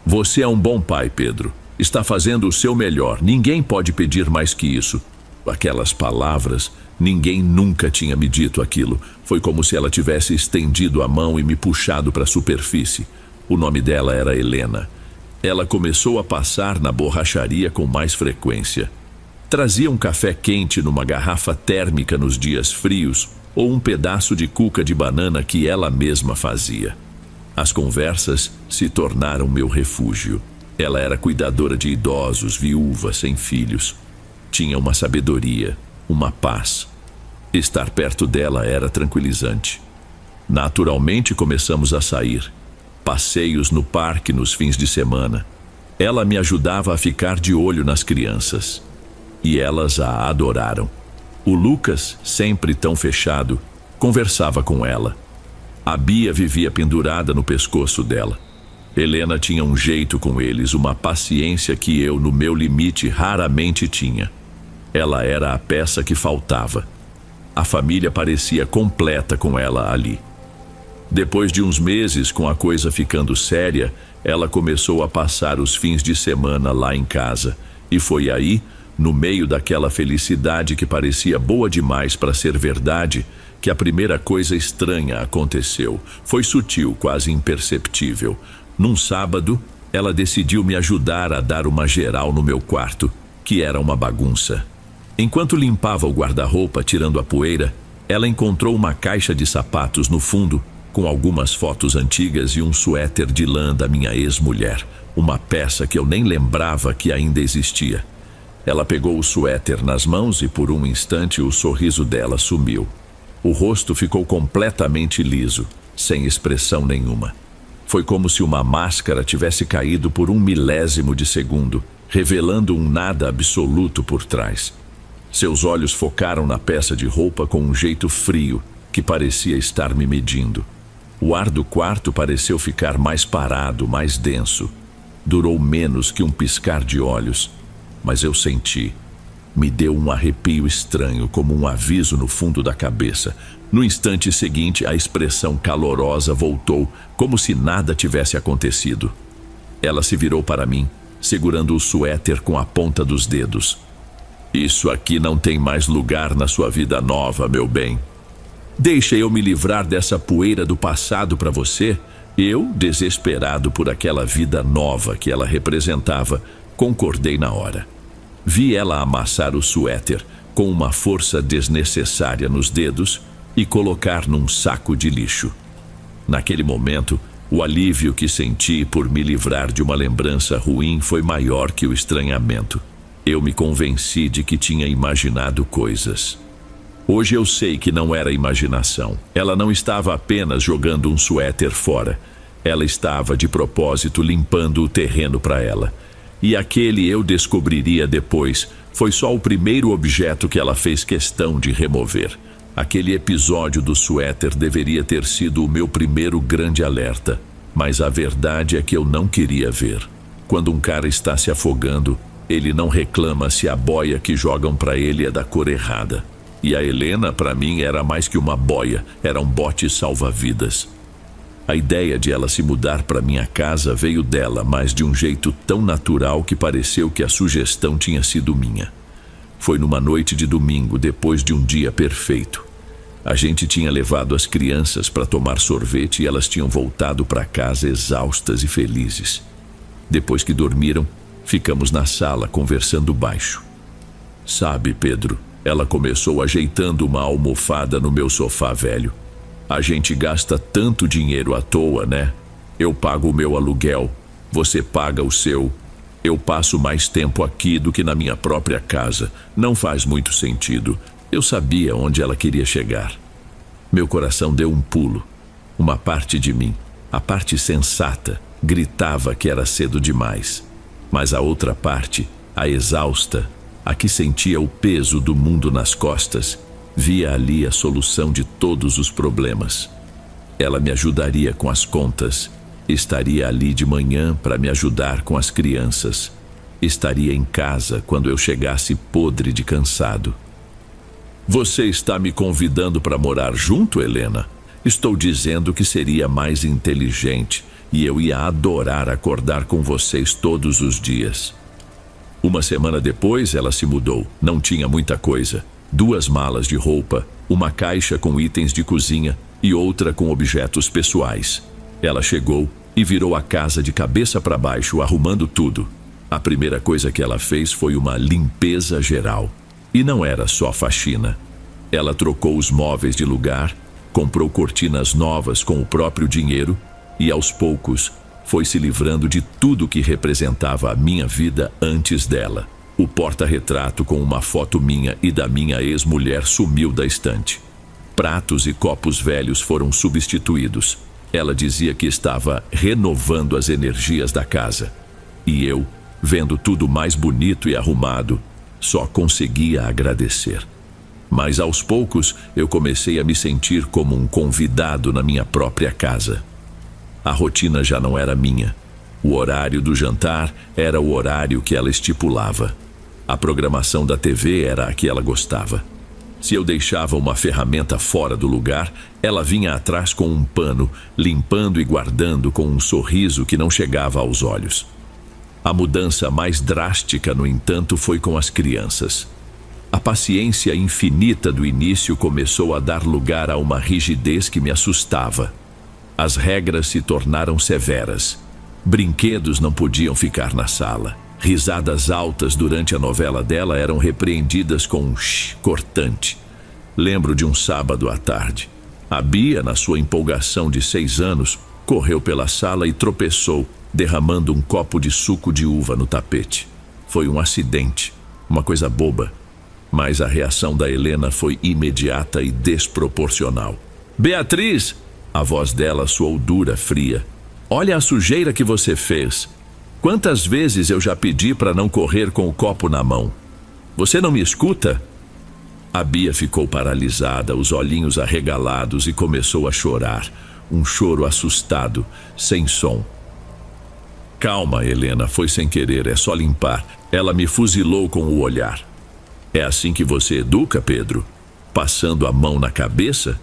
Você é um bom pai, Pedro. Está fazendo o seu melhor. Ninguém pode pedir mais que isso. Aquelas palavras, ninguém nunca tinha me dito aquilo. Foi como se ela tivesse estendido a mão e me puxado para a superfície. O nome dela era Helena. Ela começou a passar na borracharia com mais frequência. Trazia um café quente numa garrafa térmica nos dias frios ou um pedaço de cuca de banana que ela mesma fazia. As conversas se tornaram meu refúgio. Ela era cuidadora de idosos, viúva, sem filhos. Tinha uma sabedoria, uma paz. Estar perto dela era tranquilizante. Naturalmente começamos a sair. Passeios no parque nos fins de semana. Ela me ajudava a ficar de olho nas crianças. E elas a adoraram. O Lucas, sempre tão fechado, conversava com ela. A Bia vivia pendurada no pescoço dela. Helena tinha um jeito com eles, uma paciência que eu, no meu limite, raramente tinha. Ela era a peça que faltava. A família parecia completa com ela ali. Depois de uns meses, com a coisa ficando séria, ela começou a passar os fins de semana lá em casa. E foi aí, no meio daquela felicidade que parecia boa demais para ser verdade, que a primeira coisa estranha aconteceu. Foi sutil, quase imperceptível. Num sábado, ela decidiu me ajudar a dar uma geral no meu quarto, que era uma bagunça. Enquanto limpava o guarda-roupa, tirando a poeira, ela encontrou uma caixa de sapatos no fundo, com algumas fotos antigas e um suéter de lã da minha ex-mulher, uma peça que eu nem lembrava que ainda existia. Ela pegou o suéter nas mãos e por um instante o sorriso dela sumiu. O rosto ficou completamente liso, sem expressão nenhuma. Foi como se uma máscara tivesse caído por 1/1000 de segundo, revelando um nada absoluto por trás. Seus olhos focaram na peça de roupa com um jeito frio, que parecia estar me medindo. O ar do quarto pareceu ficar mais parado, mais denso. Durou menos que um piscar de olhos, mas eu senti. Me deu um arrepio estranho, como um aviso no fundo da cabeça. No instante seguinte, a expressão calorosa voltou, como se nada tivesse acontecido. Ela se virou para mim, segurando o suéter com a ponta dos dedos. Isso aqui não tem mais lugar na sua vida nova, meu bem. Deixa eu me livrar dessa poeira do passado para você. Eu, desesperado por aquela vida nova que ela representava, concordei na hora. Vi ela amassar o suéter com uma força desnecessária nos dedos e colocar num saco de lixo. Naquele momento, o alívio que senti por me livrar de uma lembrança ruim foi maior que o estranhamento. Eu me convenci de que tinha imaginado coisas. Hoje eu sei que não era imaginação. Ela não estava apenas jogando um suéter fora. Ela estava, de propósito, limpando o terreno para ela. E aquele, eu descobriria depois, foi só o primeiro objeto que ela fez questão de remover. Aquele episódio do suéter deveria ter sido o meu primeiro grande alerta. Mas a verdade é que eu não queria ver. Quando um cara está se afogando, ele não reclama se a boia que jogam para ele é da cor errada. E a Helena, para mim, era mais que uma boia, era um bote salva-vidas. A ideia de ela se mudar para minha casa veio dela, mas de um jeito tão natural que pareceu que a sugestão tinha sido minha. Foi numa noite de domingo, depois de um dia perfeito. A gente tinha levado as crianças para tomar sorvete e elas tinham voltado para casa exaustas e felizes. Depois que dormiram, ficamos na sala conversando baixo. Sabe, Pedro, Ela começou ajeitando uma almofada no meu sofá velho. A gente gasta tanto dinheiro à toa, né? Eu pago o meu aluguel, você paga o seu. Eu passo mais tempo aqui do que na minha própria casa. Não faz muito sentido. Eu sabia onde ela queria chegar. Meu coração deu um pulo. Uma parte de mim, a parte sensata, gritava que era cedo demais. Mas a outra parte, a exausta, a que sentia o peso do mundo nas costas, via ali a solução de todos os problemas. Ela me ajudaria com as contas, estaria ali de manhã para me ajudar com as crianças, estaria em casa quando eu chegasse podre de cansado. Você está me convidando para morar junto, Helena? Estou dizendo que seria mais inteligente e eu ia adorar acordar com vocês todos os dias. Uma semana depois, ela se mudou. Não tinha muita coisa. 2 malas de roupa, uma caixa com itens de cozinha e outra com objetos pessoais. Ela chegou e virou a casa de cabeça para baixo, arrumando tudo. A primeira coisa que ela fez foi uma limpeza geral. E não era só faxina. Ela trocou os móveis de lugar, comprou cortinas novas com o próprio dinheiro e, aos poucos, foi se livrando de tudo que representava a minha vida antes dela. O porta-retrato com uma foto minha e da minha ex-mulher sumiu da estante. Pratos e copos velhos foram substituídos. Ela dizia que estava renovando as energias da casa. E eu, vendo tudo mais bonito e arrumado, só conseguia agradecer. Mas aos poucos eu comecei a me sentir como um convidado na minha própria casa. A rotina já não era minha. O horário do jantar era o horário que ela estipulava. A programação da TV era a que ela gostava. Se eu deixava uma ferramenta fora do lugar, ela vinha atrás com um pano, limpando e guardando com um sorriso que não chegava aos olhos. A mudança mais drástica, no entanto, foi com as crianças. A paciência infinita do início começou a dar lugar a uma rigidez que me assustava. As regras se tornaram severas. Brinquedos não podiam ficar na sala. Risadas altas durante a novela dela eram repreendidas com um shh cortante. Lembro de um sábado à tarde. A Bia, na sua empolgação de 6 anos, correu pela sala e tropeçou, derramando um copo de suco de uva no tapete. Foi um acidente, uma coisa boba. Mas a reação da Helena foi imediata e desproporcional. Beatriz! A voz dela soou dura, fria. Olha a sujeira que você fez. Quantas vezes eu já pedi para não correr com o copo na mão? Você não me escuta? A Bia ficou paralisada, os olhinhos arregalados e começou a chorar. Um choro assustado, sem som. Calma, Helena, foi sem querer, é só limpar. Ela me fuzilou com o olhar. É assim que você educa, Pedro? Passando a mão na cabeça?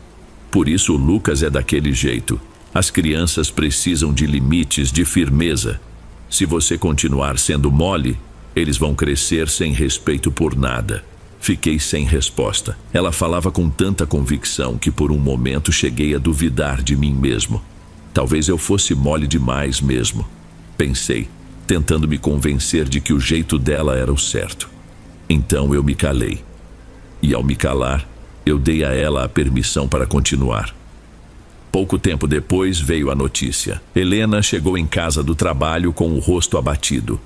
Por isso o Lucas é daquele jeito. As crianças precisam de limites, de firmeza. Se você continuar sendo mole, eles vão crescer sem respeito por nada. Fiquei sem resposta. Ela falava com tanta convicção que por um momento cheguei a duvidar de mim mesmo. Talvez eu fosse mole demais mesmo. Pensei, tentando me convencer de que o jeito dela era o certo. Então eu me calei. E ao me calar, eu dei a ela a permissão para continuar. Pouco tempo depois veio a notícia. Helena chegou em casa do trabalho com o rosto abatido.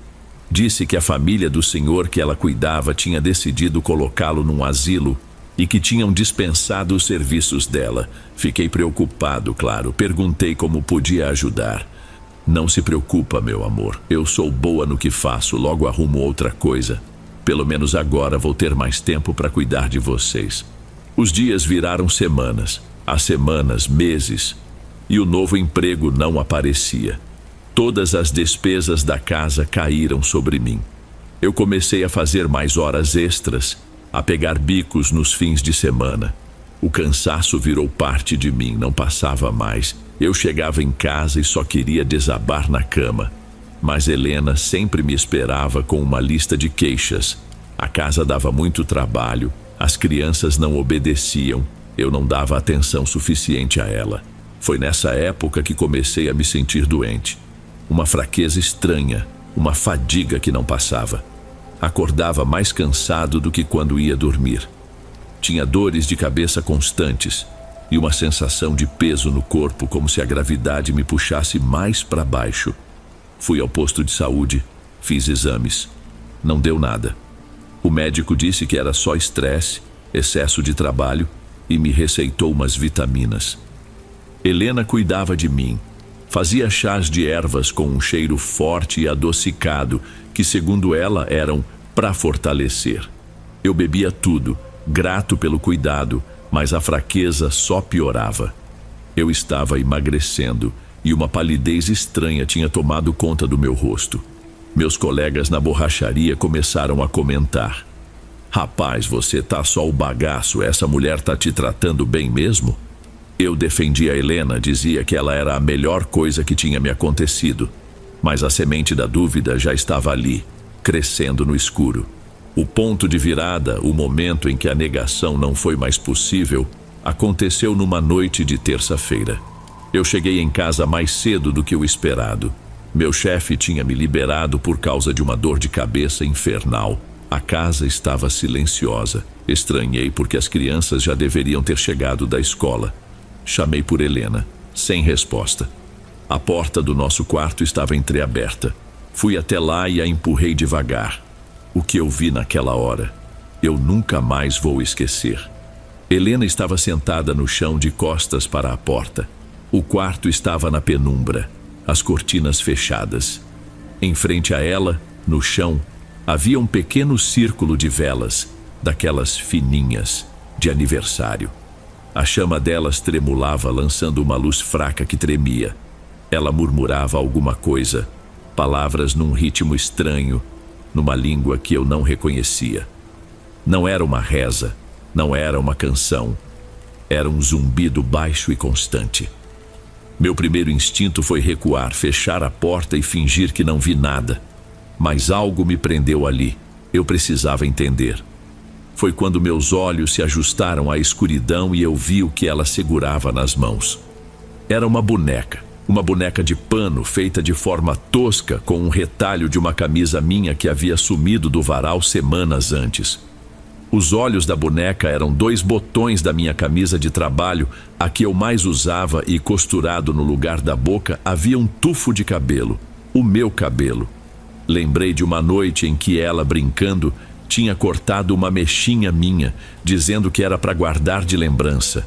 Disse que a família do senhor que ela cuidava tinha decidido colocá-lo num asilo e que tinham dispensado os serviços dela. Fiquei preocupado, claro. Perguntei como podia ajudar. Não se preocupa, meu amor. Eu sou boa no que faço, logo arrumo outra coisa. Pelo menos agora vou ter mais tempo para cuidar de vocês. Os dias viraram semanas. As semanas, meses, e o novo emprego não aparecia. Todas as despesas da casa caíram sobre mim. Eu comecei a fazer mais horas extras, a pegar bicos nos fins de semana. O cansaço virou parte de mim, não passava mais. Eu chegava em casa e só queria desabar na cama. Mas Helena sempre me esperava com uma lista de queixas. A casa dava muito trabalho, as crianças não obedeciam. Eu não dava atenção suficiente a ela. Foi nessa época que comecei a me sentir doente. Uma fraqueza estranha, uma fadiga que não passava. Acordava mais cansado do que quando ia dormir. Tinha dores de cabeça constantes e uma sensação de peso no corpo, como se a gravidade me puxasse mais para baixo. Fui ao posto de saúde, fiz exames. Não deu nada. O médico disse que era só estresse, excesso de trabalho e me receitou umas vitaminas. Helena cuidava de mim. Fazia chás de ervas com um cheiro forte e adocicado, que segundo ela eram para fortalecer. Eu bebia tudo, grato pelo cuidado, mas a fraqueza só piorava. Eu estava emagrecendo e uma palidez estranha tinha tomado conta do meu rosto. Meus colegas na borracharia começaram a comentar: "Rapaz, você tá só o bagaço, essa mulher tá te tratando bem mesmo?" Eu defendia a Helena, dizia que ela era a melhor coisa que tinha me acontecido, mas a semente da dúvida já estava ali, crescendo no escuro. O ponto de virada, o momento em que a negação não foi mais possível, aconteceu numa noite de terça-feira. Eu cheguei em casa mais cedo do que o esperado. Meu chefe tinha me liberado por causa de uma dor de cabeça infernal. A casa estava silenciosa. Estranhei porque as crianças já deveriam ter chegado da escola. Chamei por Helena, sem resposta. A porta do nosso quarto estava entreaberta. Fui até lá e a empurrei devagar. O que eu vi naquela hora, eu nunca mais vou esquecer. Helena estava sentada no chão de costas para a porta. O quarto estava na penumbra, as cortinas fechadas. Em frente a ela, no chão, havia um pequeno círculo de velas, daquelas fininhas, de aniversário. A chama delas tremulava, lançando uma luz fraca que tremia. Ela murmurava alguma coisa, palavras num ritmo estranho, numa língua que eu não reconhecia. Não era uma reza, não era uma canção. Era um zumbido baixo e constante. Meu primeiro instinto foi recuar, fechar a porta e fingir que não vi nada. Mas algo me prendeu ali. Eu precisava entender. Foi quando meus olhos se ajustaram à escuridão e eu vi o que ela segurava nas mãos. Era uma boneca de pano feita de forma tosca, com um retalho de uma camisa minha que havia sumido do varal semanas antes. Os olhos da boneca eram 2 botões da minha camisa de trabalho, a que eu mais usava, e costurado no lugar da boca havia um tufo de cabelo, o meu cabelo. Lembrei de uma noite em que ela, brincando, tinha cortado uma mechinha minha, dizendo que era para guardar de lembrança.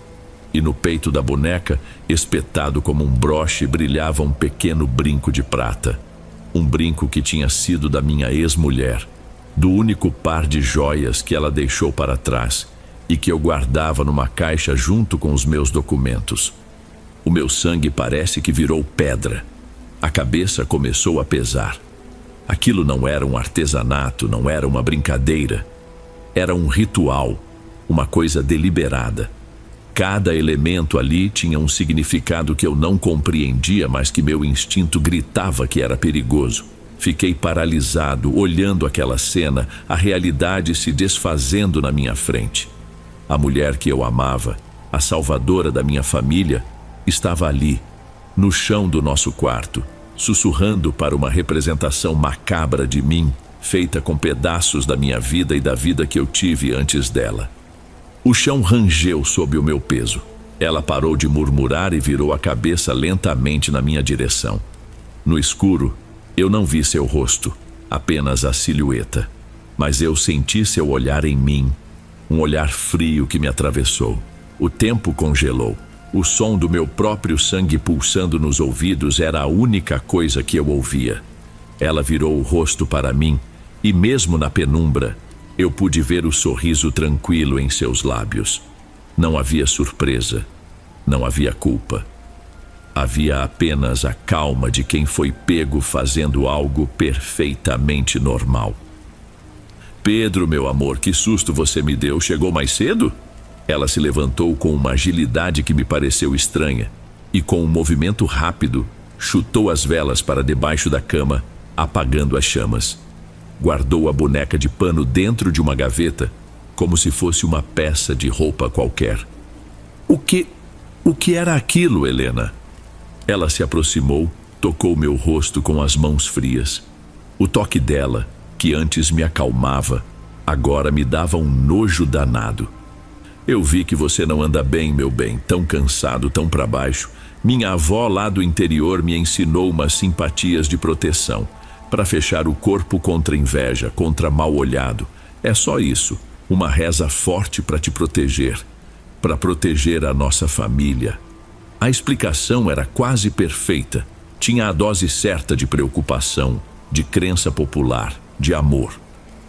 E no peito da boneca, espetado como um broche, brilhava um pequeno brinco de prata. Um brinco que tinha sido da minha ex-mulher, do único par de joias que ela deixou para trás e que eu guardava numa caixa junto com os meus documentos. O meu sangue parece que virou pedra. A cabeça começou a pesar. Aquilo não era um artesanato, não era uma brincadeira. Era um ritual, uma coisa deliberada. Cada elemento ali tinha um significado que eu não compreendia, mas que meu instinto gritava que era perigoso. Fiquei paralisado, olhando aquela cena, a realidade se desfazendo na minha frente. A mulher que eu amava, a salvadora da minha família, estava ali, no chão do nosso quarto, sussurrando para uma representação macabra de mim, feita com pedaços da minha vida e da vida que eu tive antes dela. O chão rangeu sob o meu peso. Ela parou de murmurar e virou a cabeça lentamente na minha direção. No escuro, eu não vi seu rosto, apenas a silhueta. Mas eu senti seu olhar em mim, um olhar frio que me atravessou. O tempo congelou. O som do meu próprio sangue pulsando nos ouvidos era a única coisa que eu ouvia. Ela virou o rosto para mim e, mesmo na penumbra, eu pude ver o sorriso tranquilo em seus lábios. Não havia surpresa, não havia culpa. Havia apenas a calma de quem foi pego fazendo algo perfeitamente normal. "Pedro, meu amor, que susto você me deu. Chegou mais cedo?" Ela se levantou com uma agilidade que me pareceu estranha e, com um movimento rápido, chutou as velas para debaixo da cama, apagando as chamas. Guardou a boneca de pano dentro de uma gaveta, como se fosse uma peça de roupa qualquer. O que era aquilo, Helena?" Ela se aproximou, tocou meu rosto com as mãos frias. O toque dela, que antes me acalmava, agora me dava um nojo danado. Eu vi que você não anda bem, meu bem, tão cansado, tão para baixo. Minha avó lá do interior me ensinou umas simpatias de proteção, para fechar o corpo contra inveja, contra mal olhado. É só isso, uma reza forte para te proteger, para proteger a nossa família. A explicação era quase perfeita. Tinha a dose certa de preocupação, de crença popular, de amor.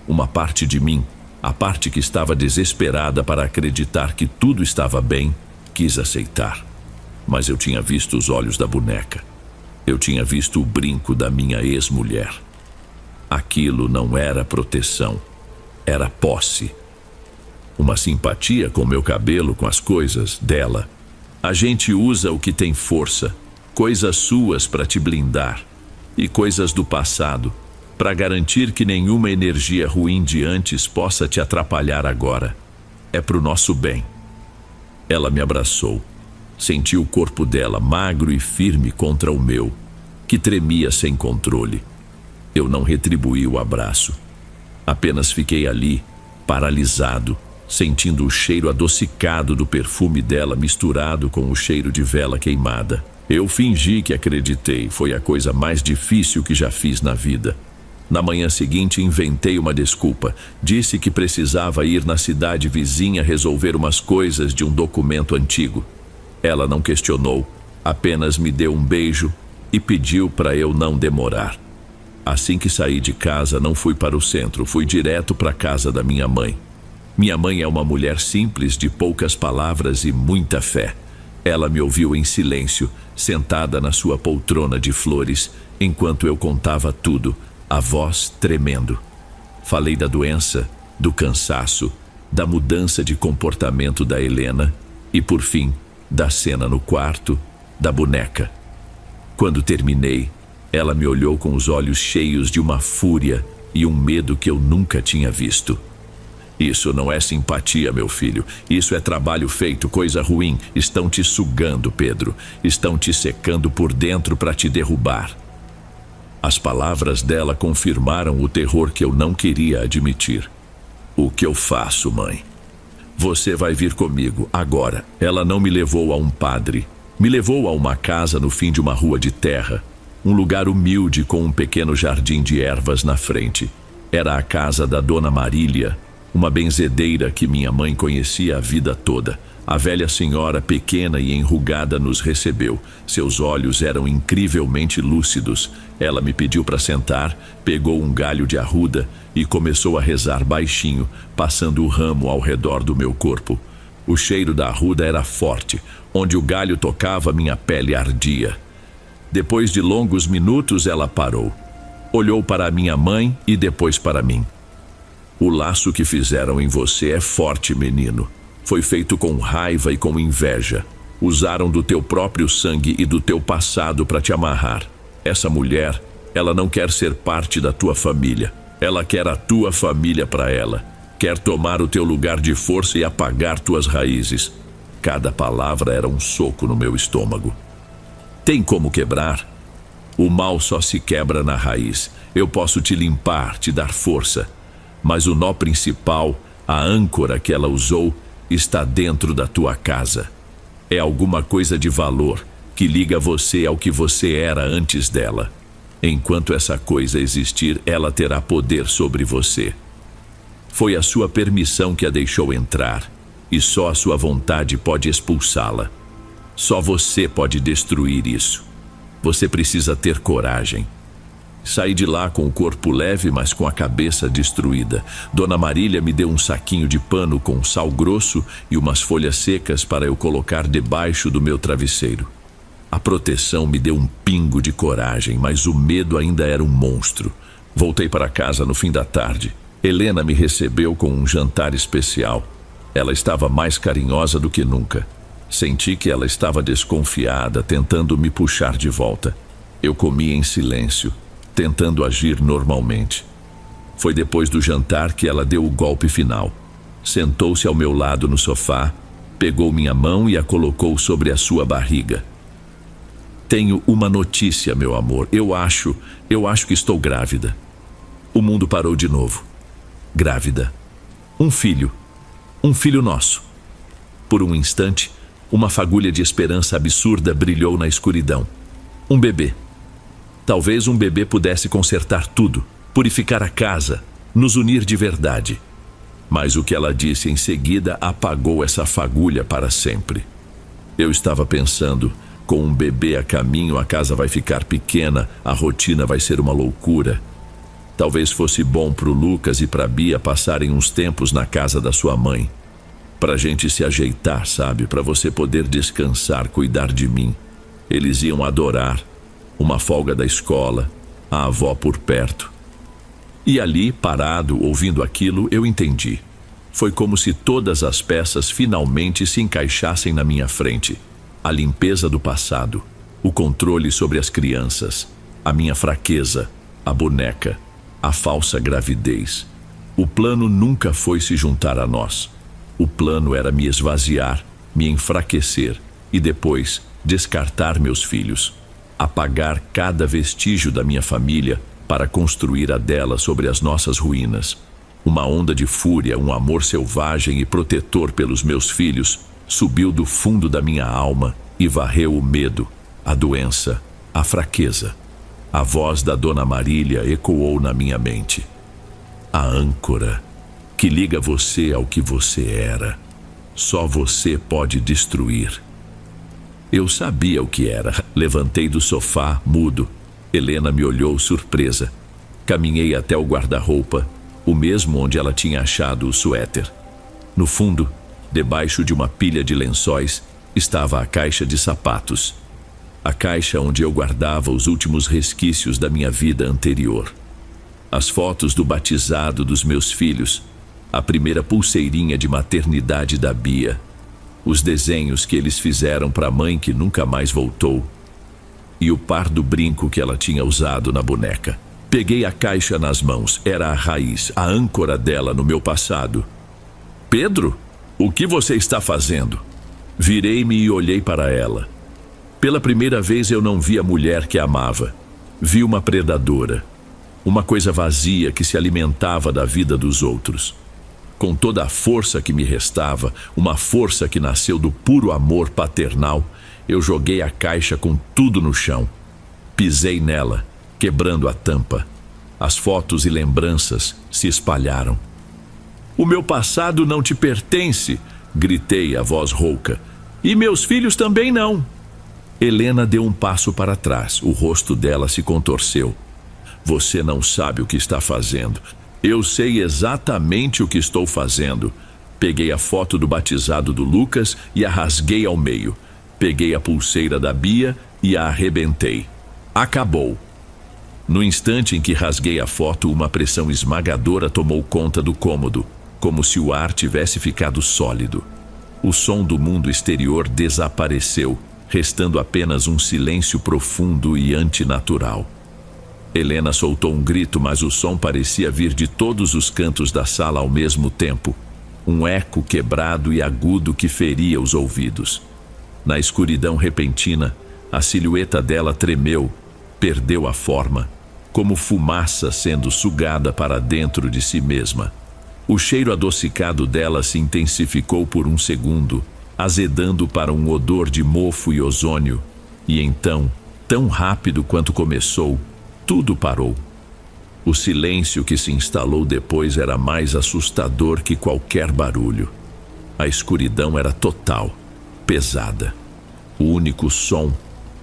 Uma parte de mim, a parte que estava desesperada para acreditar que tudo estava bem, quis aceitar. Mas eu tinha visto os olhos da boneca. Eu tinha visto o brinco da minha ex-mulher. Aquilo não era proteção, era posse. Uma simpatia com meu cabelo, com as coisas dela. A gente usa o que tem força, coisas suas para te blindar, e coisas do passado, para garantir que nenhuma energia ruim de antes possa te atrapalhar agora. É pro nosso bem. Ela me abraçou. Senti o corpo dela magro e firme contra o meu, que tremia sem controle. Eu não retribuí o abraço. Apenas fiquei ali, paralisado, sentindo o cheiro adocicado do perfume dela misturado com o cheiro de vela queimada. Eu fingi que acreditei. Foi a coisa mais difícil que já fiz na vida. Na manhã seguinte, inventei uma desculpa. Disse que precisava ir na cidade vizinha resolver umas coisas de um documento antigo. Ela não questionou, apenas me deu um beijo e pediu para eu não demorar. Assim que saí de casa, não fui para o centro, fui direto para a casa da minha mãe. Minha mãe é uma mulher simples, de poucas palavras e muita fé. Ela me ouviu em silêncio, sentada na sua poltrona de flores, enquanto eu contava tudo, a voz tremendo. Falei da doença, do cansaço, da mudança de comportamento da Helena e, por fim, da cena no quarto, da boneca. Quando terminei, ela me olhou com os olhos cheios de uma fúria e um medo que eu nunca tinha visto. Isso não é simpatia, meu filho. Isso é trabalho feito, coisa ruim. Estão te sugando, Pedro. Estão te secando por dentro para te derrubar. As palavras dela confirmaram o terror que eu não queria admitir. O que eu faço, mãe? Você vai vir comigo, agora. Ela não me levou a um padre. Me levou a uma casa no fim de uma rua de terra. Um lugar humilde com um pequeno jardim de ervas na frente. Era a casa da Dona Marília, uma benzedeira que minha mãe conhecia a vida toda. A velha senhora, pequena e enrugada, nos recebeu. Seus olhos eram incrivelmente lúcidos. Ela me pediu para sentar, pegou um galho de arruda e começou a rezar baixinho, passando o ramo ao redor do meu corpo. O cheiro da arruda era forte. Onde o galho tocava, minha pele ardia. Depois de longos minutos, ela parou. Olhou para a minha mãe e depois para mim. O laço que fizeram em você é forte, menino. Foi feito com raiva e com inveja. Usaram do teu próprio sangue e do teu passado para te amarrar. Essa mulher, ela não quer ser parte da tua família. Ela quer a tua família para ela. Quer tomar o teu lugar de força e apagar tuas raízes. Cada palavra era um soco no meu estômago. Tem como quebrar? O mal só se quebra na raiz. Eu posso te limpar, te dar força. Mas o nó principal, a âncora que ela usou, está dentro da tua casa. É alguma coisa de valor que liga você ao que você era antes dela. Enquanto essa coisa existir, ela terá poder sobre você. Foi a sua permissão que a deixou entrar, e só a sua vontade pode expulsá-la. Só você pode destruir isso. Você precisa ter coragem. Saí de lá com o corpo leve, mas com a cabeça destruída. Dona Marília me deu um saquinho de pano com sal grosso e umas folhas secas para eu colocar debaixo do meu travesseiro. A proteção me deu um pingo de coragem, mas o medo ainda era um monstro. Voltei para casa no fim da tarde. Helena me recebeu com um jantar especial. Ela estava mais carinhosa do que nunca. Senti que ela estava desconfiada, tentando me puxar de volta. Eu comi em silêncio, tentando agir normalmente. Foi depois do jantar que ela deu o golpe final. Sentou-se ao meu lado no sofá, pegou minha mão e a colocou sobre a sua barriga. Tenho uma notícia, meu amor. Eu acho que estou grávida. O mundo parou de novo. Grávida. Um filho nosso. Por um instante, uma fagulha de esperança absurda brilhou na escuridão. Um bebê. Talvez um bebê pudesse consertar tudo, purificar a casa, nos unir de verdade. Mas o que ela disse em seguida apagou essa fagulha para sempre. Eu estava pensando, com um bebê a caminho, a casa vai ficar pequena, a rotina vai ser uma loucura. Talvez fosse bom para o Lucas e para a Bia passarem uns tempos na casa da sua mãe. Pra gente se ajeitar, sabe? Pra você poder descansar, cuidar de mim. Eles iam adorar. Uma folga da escola, a avó por perto. E ali, parado, ouvindo aquilo, eu entendi. Foi como se todas as peças finalmente se encaixassem na minha frente. A limpeza do passado, o controle sobre as crianças, a minha fraqueza, a boneca, a falsa gravidez. O plano nunca foi se juntar a nós. O plano era me esvaziar, me enfraquecer e depois descartar meus filhos. Apagar cada vestígio da minha família para construir a dela sobre as nossas ruínas. Uma onda de fúria, um amor selvagem e protetor pelos meus filhos subiu do fundo da minha alma e varreu o medo, a doença, a fraqueza. A voz da Dona Marília ecoou na minha mente. A âncora que liga você ao que você era. Só você pode destruir. Eu sabia o que era. Levantei do sofá, mudo. Helena me olhou surpresa. Caminhei até o guarda-roupa, o mesmo onde ela tinha achado o suéter. No fundo, debaixo de uma pilha de lençóis, estava a caixa de sapatos. A caixa onde eu guardava os últimos resquícios da minha vida anterior. As fotos do batizado dos meus filhos, a primeira pulseirinha de maternidade da Bia, os desenhos que eles fizeram para a mãe que nunca mais voltou, e o par do brinco que ela tinha usado na boneca. Peguei a caixa nas mãos, era a raiz, a âncora dela no meu passado. Pedro, o que você está fazendo? Virei-me e olhei para ela. Pela primeira vez eu não vi a mulher que amava. Vi uma predadora, uma coisa vazia que se alimentava da vida dos outros. Com toda a força que me restava, uma força que nasceu do puro amor paternal, eu joguei a caixa com tudo no chão. Pisei nela, quebrando a tampa. As fotos e lembranças se espalharam. O meu passado não te pertence, gritei a voz rouca. E meus filhos também não. Helena deu um passo para trás, o rosto dela se contorceu. Você não sabe o que está fazendo. Eu sei exatamente o que estou fazendo. Peguei a foto do batizado do Lucas e a rasguei ao meio. Peguei a pulseira da Bia e a arrebentei. Acabou. No instante em que rasguei a foto, uma pressão esmagadora tomou conta do cômodo, como se o ar tivesse ficado sólido. O som do mundo exterior desapareceu, restando apenas um silêncio profundo e antinatural. Helena soltou um grito, mas o som parecia vir de todos os cantos da sala ao mesmo tempo. Um eco quebrado e agudo que feria os ouvidos. Na escuridão repentina, a silhueta dela tremeu, perdeu a forma, como fumaça sendo sugada para dentro de si mesma. O cheiro adocicado dela se intensificou por um segundo, azedando para um odor de mofo e ozônio. E então, tão rápido quanto começou, tudo parou. O silêncio que se instalou depois era mais assustador que qualquer barulho. A escuridão era total, pesada. O único som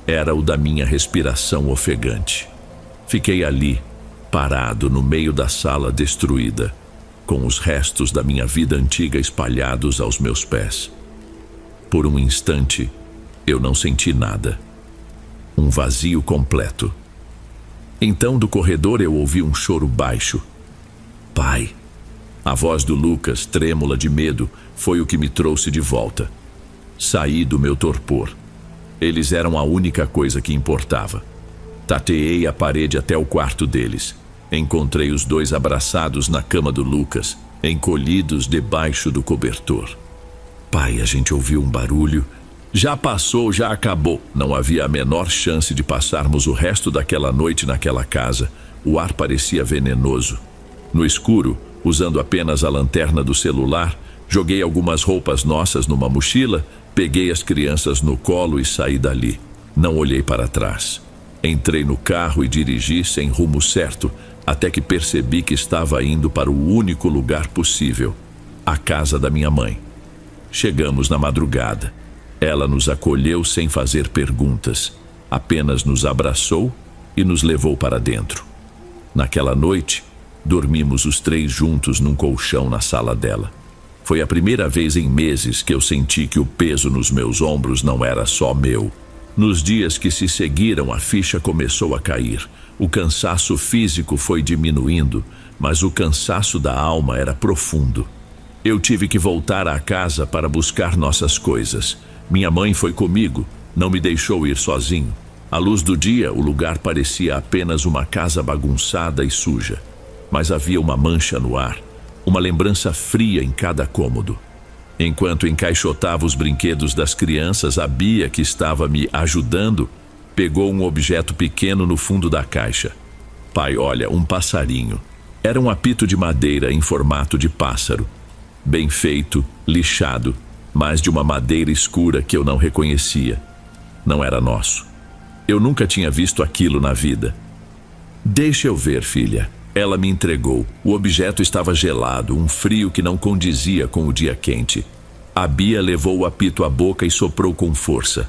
era o da minha respiração ofegante. Fiquei ali, parado no meio da sala destruída, com os restos da minha vida antiga espalhados aos meus pés. Por um instante, eu não senti nada. Um vazio completo. Então, do corredor, eu ouvi um choro baixo. Pai. A voz do Lucas, trêmula de medo, foi o que me trouxe de volta. Saí do meu torpor. Eles eram a única coisa que importava. Tateei a parede até o quarto deles. Encontrei os dois abraçados na cama do Lucas, encolhidos debaixo do cobertor. Pai, a gente ouviu um barulho. Já passou, já acabou. Não havia a menor chance de passarmos o resto daquela noite naquela casa. O ar parecia venenoso. No escuro, usando apenas a lanterna do celular, Joguei algumas roupas nossas numa mochila, peguei as crianças no colo e saí dali. Não olhei para trás. Entrei no carro e dirigi sem rumo certo, até que percebi que estava indo para o único lugar possível, a casa da minha mãe. Chegamos na madrugada. Ela nos acolheu sem fazer perguntas, apenas nos abraçou e nos levou para dentro. Naquela noite, dormimos os 3 juntos num colchão na sala dela. Foi a primeira vez em meses que eu senti que o peso nos meus ombros não era só meu. Nos dias que se seguiram, a ficha começou a cair. O cansaço físico foi diminuindo, mas o cansaço da alma era profundo. Eu tive que voltar à casa para buscar nossas coisas. Minha mãe foi comigo, não me deixou ir sozinho. À luz do dia, o lugar parecia apenas uma casa bagunçada e suja. Mas havia uma mancha no ar, uma lembrança fria em cada cômodo. Enquanto encaixotava os brinquedos das crianças, a Bia, que estava me ajudando, pegou um objeto pequeno no fundo da caixa. Pai, olha, um passarinho. Era um apito de madeira em formato de pássaro. Bem feito, lixado, mas de uma madeira escura que eu não reconhecia. Não era nosso. Eu nunca tinha visto aquilo na vida. Deixa eu ver, filha. Ela me entregou. O objeto estava gelado, um frio que não condizia com o dia quente. A Bia levou o apito à boca e soprou com força.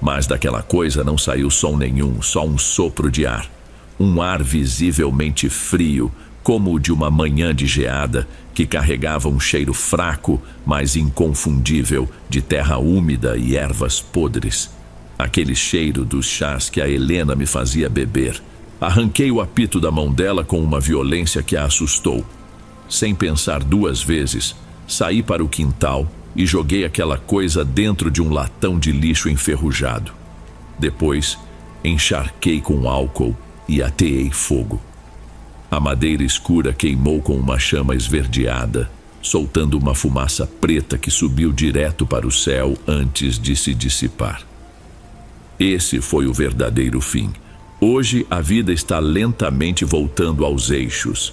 Mas daquela coisa não saiu som nenhum, só um sopro de ar. Um ar visivelmente frio, como o de uma manhã de geada, que carregava um cheiro fraco, mas inconfundível, de terra úmida e ervas podres. Aquele cheiro dos chás que a Helena me fazia beber. Arranquei o apito da mão dela com uma violência que a assustou. Sem pensar 2 vezes, saí para o quintal e joguei aquela coisa dentro de um latão de lixo enferrujado. Depois, encharquei com álcool e ateei fogo. A madeira escura queimou com uma chama esverdeada, soltando uma fumaça preta que subiu direto para o céu antes de se dissipar. Esse foi o verdadeiro fim. Hoje a vida está lentamente voltando aos eixos.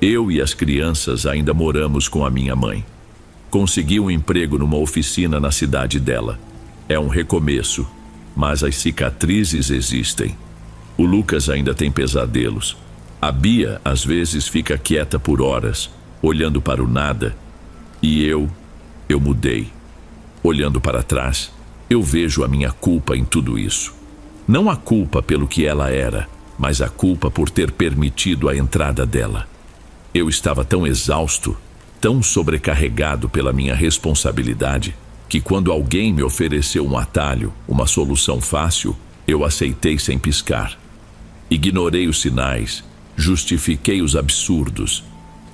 Eu e as crianças ainda moramos com a minha mãe. Consegui um emprego numa oficina na cidade dela. É um recomeço, mas as cicatrizes existem. O Lucas ainda tem pesadelos. A Bia às vezes fica quieta por horas, olhando para o nada. E eu mudei. Olhando para trás, eu vejo a minha culpa em tudo isso. Não a culpa pelo que ela era, mas a culpa por ter permitido a entrada dela. Eu estava tão exausto, tão sobrecarregado pela minha responsabilidade, que quando alguém me ofereceu um atalho, uma solução fácil, eu aceitei sem piscar. Ignorei os sinais, justifiquei os absurdos,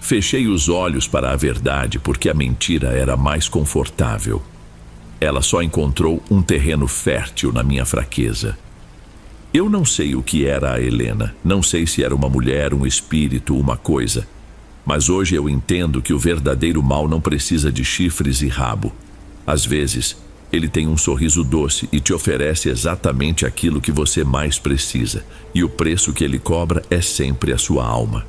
fechei os olhos para a verdade porque a mentira era mais confortável. Ela só encontrou um terreno fértil na minha fraqueza. Eu não sei o que era a Helena, não sei se era uma mulher, um espírito, uma coisa. Mas hoje eu entendo que o verdadeiro mal não precisa de chifres e rabo. Às vezes, ele tem um sorriso doce e te oferece exatamente aquilo que você mais precisa. E o preço que ele cobra é sempre a sua alma.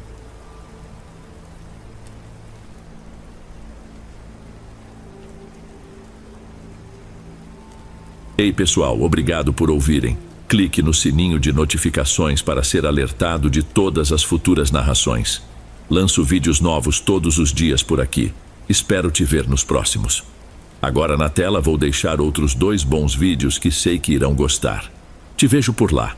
Ei, pessoal, obrigado por ouvirem. Clique no sininho de notificações para ser alertado de todas as futuras narrações. Lanço vídeos novos todos os dias por aqui. Espero te ver nos próximos. Agora na tela vou deixar outros 2 bons vídeos que sei que irão gostar. Te vejo por lá.